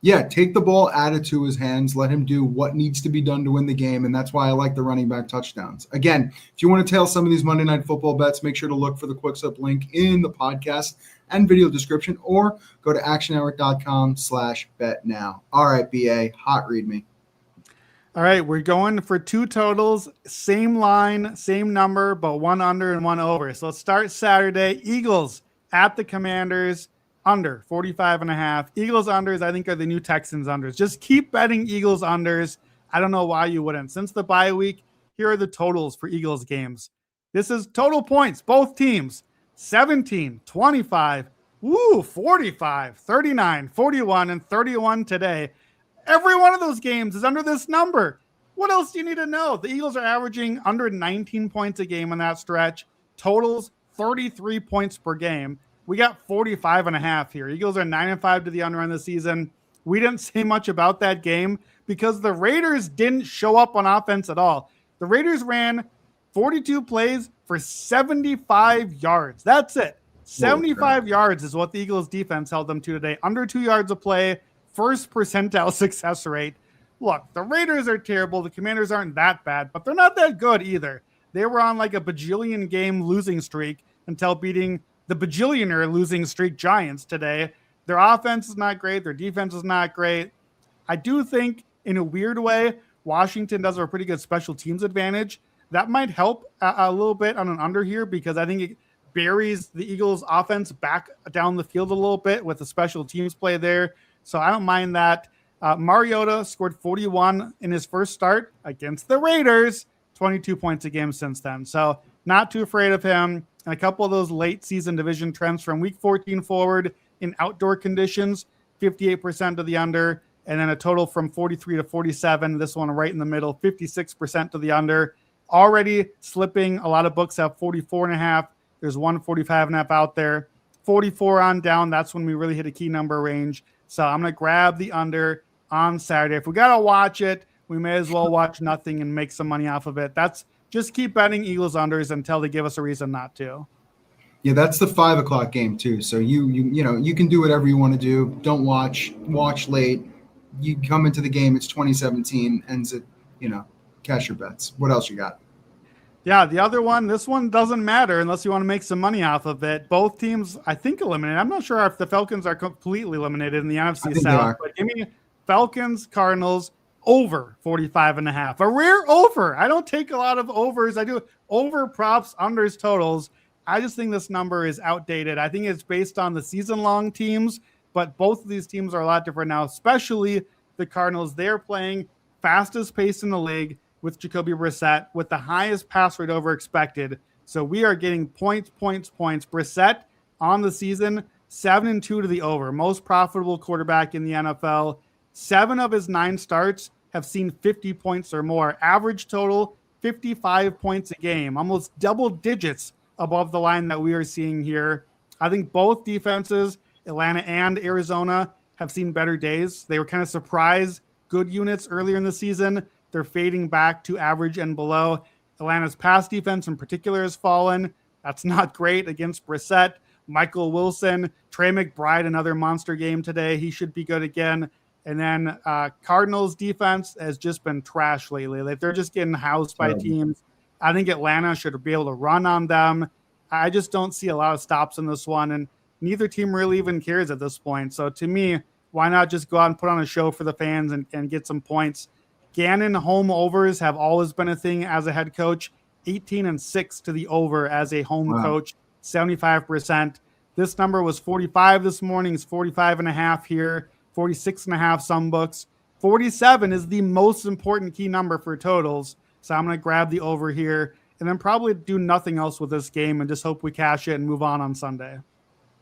Yeah, take the ball, add it to his hands, let him do what needs to be done to win the game, and that's why I like the running back touchdowns. Again, if you want to tail some of these Monday Night Football bets, make sure to look for the QuickSub link in the podcast and video description, or go to actionnetwork.com/bet-now. All right, BA, hot read me. All right, we're going for two totals, same line, same number, but one under and one over. So let's start Saturday. Eagles at the Commanders. Under 45.5. Eagles unders, I think, are the new Texans unders. Just keep betting Eagles unders. I don't know why you wouldn't. Since the bye week, here are the totals for Eagles games. This is total points, both teams. 17, 25, 45, 39, 41, and 31 today. Every one of those games is under this number. What else do you need to know? The Eagles are averaging under 19 points a game in that stretch. Totals 33 points per game. We got 45.5 here. Eagles are 9-5 to the under on the season. We didn't say much about that game because the Raiders didn't show up on offense at all. The Raiders ran 42 plays for 75 yards. That's it. 75 yards is what the Eagles defense held them to today. Under 2 yards a play, first percentile success rate. Look, the Raiders are terrible. The Commanders aren't that bad, but they're not that good either. They were on like a bajillion game losing streak until beating the bajillionaire losing streak Giants today. Their offense is not great. Their defense is not great. I do think, in a weird way, Washington does have a pretty good special teams advantage. That might help a little bit on an under here because I think it buries the Eagles' offense back down the field a little bit with the special teams play there. So I don't mind that. Mariota scored 41 in his first start against the Raiders, 22 points a game since then. So not too afraid of him. And a couple of those late season division trends from week 14 forward in outdoor conditions, 58% to the under, and then a total from 43 to 47. This one right in the middle, 56% to the under. Already slipping. A lot of books have 44.5. There's 145.5 out there. 44 on down. That's when we really hit a key number range. So I'm going to grab the under on Saturday. If we got to watch it, we may as well watch nothing and make some money off of it. Just keep betting Eagles unders until they give us a reason not to. Yeah, that's the 5 o'clock game too. So you can do whatever you want to do. Don't watch late. You come into the game, it's 2017, ends at, cash your bets. What else you got? Yeah, the other one, this one doesn't matter unless you want to make some money off of it. Both teams, I think, eliminated. I'm not sure if the Falcons are completely eliminated in the NFC South, but give me Falcons, Cardinals, over 45.5. A rare over. I don't take a lot of overs. I do over props, unders, totals. I just think this number is outdated. I think it's based on the season-long teams, but both of these teams are a lot different now, especially the Cardinals. They're playing fastest pace in the league with Jacoby Brissett, with the highest pass rate over expected. So we are getting points. Brissett on the season, 7-2 to the over. Most profitable quarterback in the NFL. 7 of his 9 starts have seen 50 points or more. Average total, 55 points a game. Almost double digits above the line that we are seeing here. I think both defenses, Atlanta and Arizona, have seen better days. They were kind of surprise good units earlier in the season. They're fading back to average and below. Atlanta's pass defense in particular has fallen. That's not great against Brissett. Michael Wilson, Trey McBride, another monster game today. He should be good again. And then Cardinals defense has just been trash lately. Like, they're just getting housed by teams. I think Atlanta should be able to run on them. I just don't see a lot of stops in this one, and neither team really even cares at this point. So to me, why not just go out and put on a show for the fans and get some points? Gannon home overs have always been a thing as a head coach. 18-6 to the over as a home coach, 75%. This number was 45 this morning. It's 45.5 here, 46.5 some books. 47 is the most important key number for totals. So I'm going to grab the over here and then probably do nothing else with this game and just hope we cash it and move on Sunday.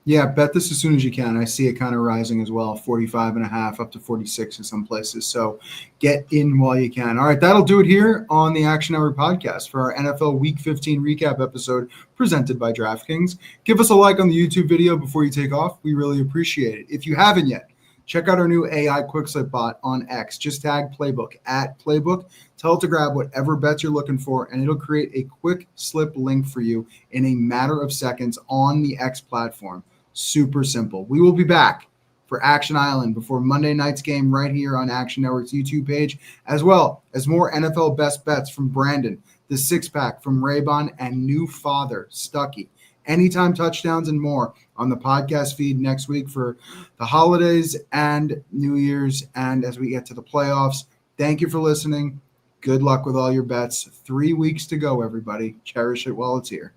Yeah, bet this as soon as you can. I see it kind of rising as well, 45.5 up to 46 in some places. So get in while you can. All right, that'll do it here on the Action Hour podcast for our NFL Week 15 recap episode presented by DraftKings. Give us a like on the YouTube video before you take off. We really appreciate it. If you haven't yet, check out our new AI Quickslip bot on X. Just tag Playbook at Playbook. Tell it to grab whatever bets you're looking for, and it'll create a quick slip link for you in a matter of seconds on the X platform. Super simple. We will be back for Action Island before Monday night's game right here on Action Network's YouTube page, as well as more NFL best bets from Brandon, the six-pack from Raybon, and new father, Stuckey. Anytime touchdowns and more on the podcast feed next week for the holidays and New Year's, and as we get to the playoffs. Thank you for listening. Good luck with all your bets. 3 weeks to go, everybody. Cherish it while it's here.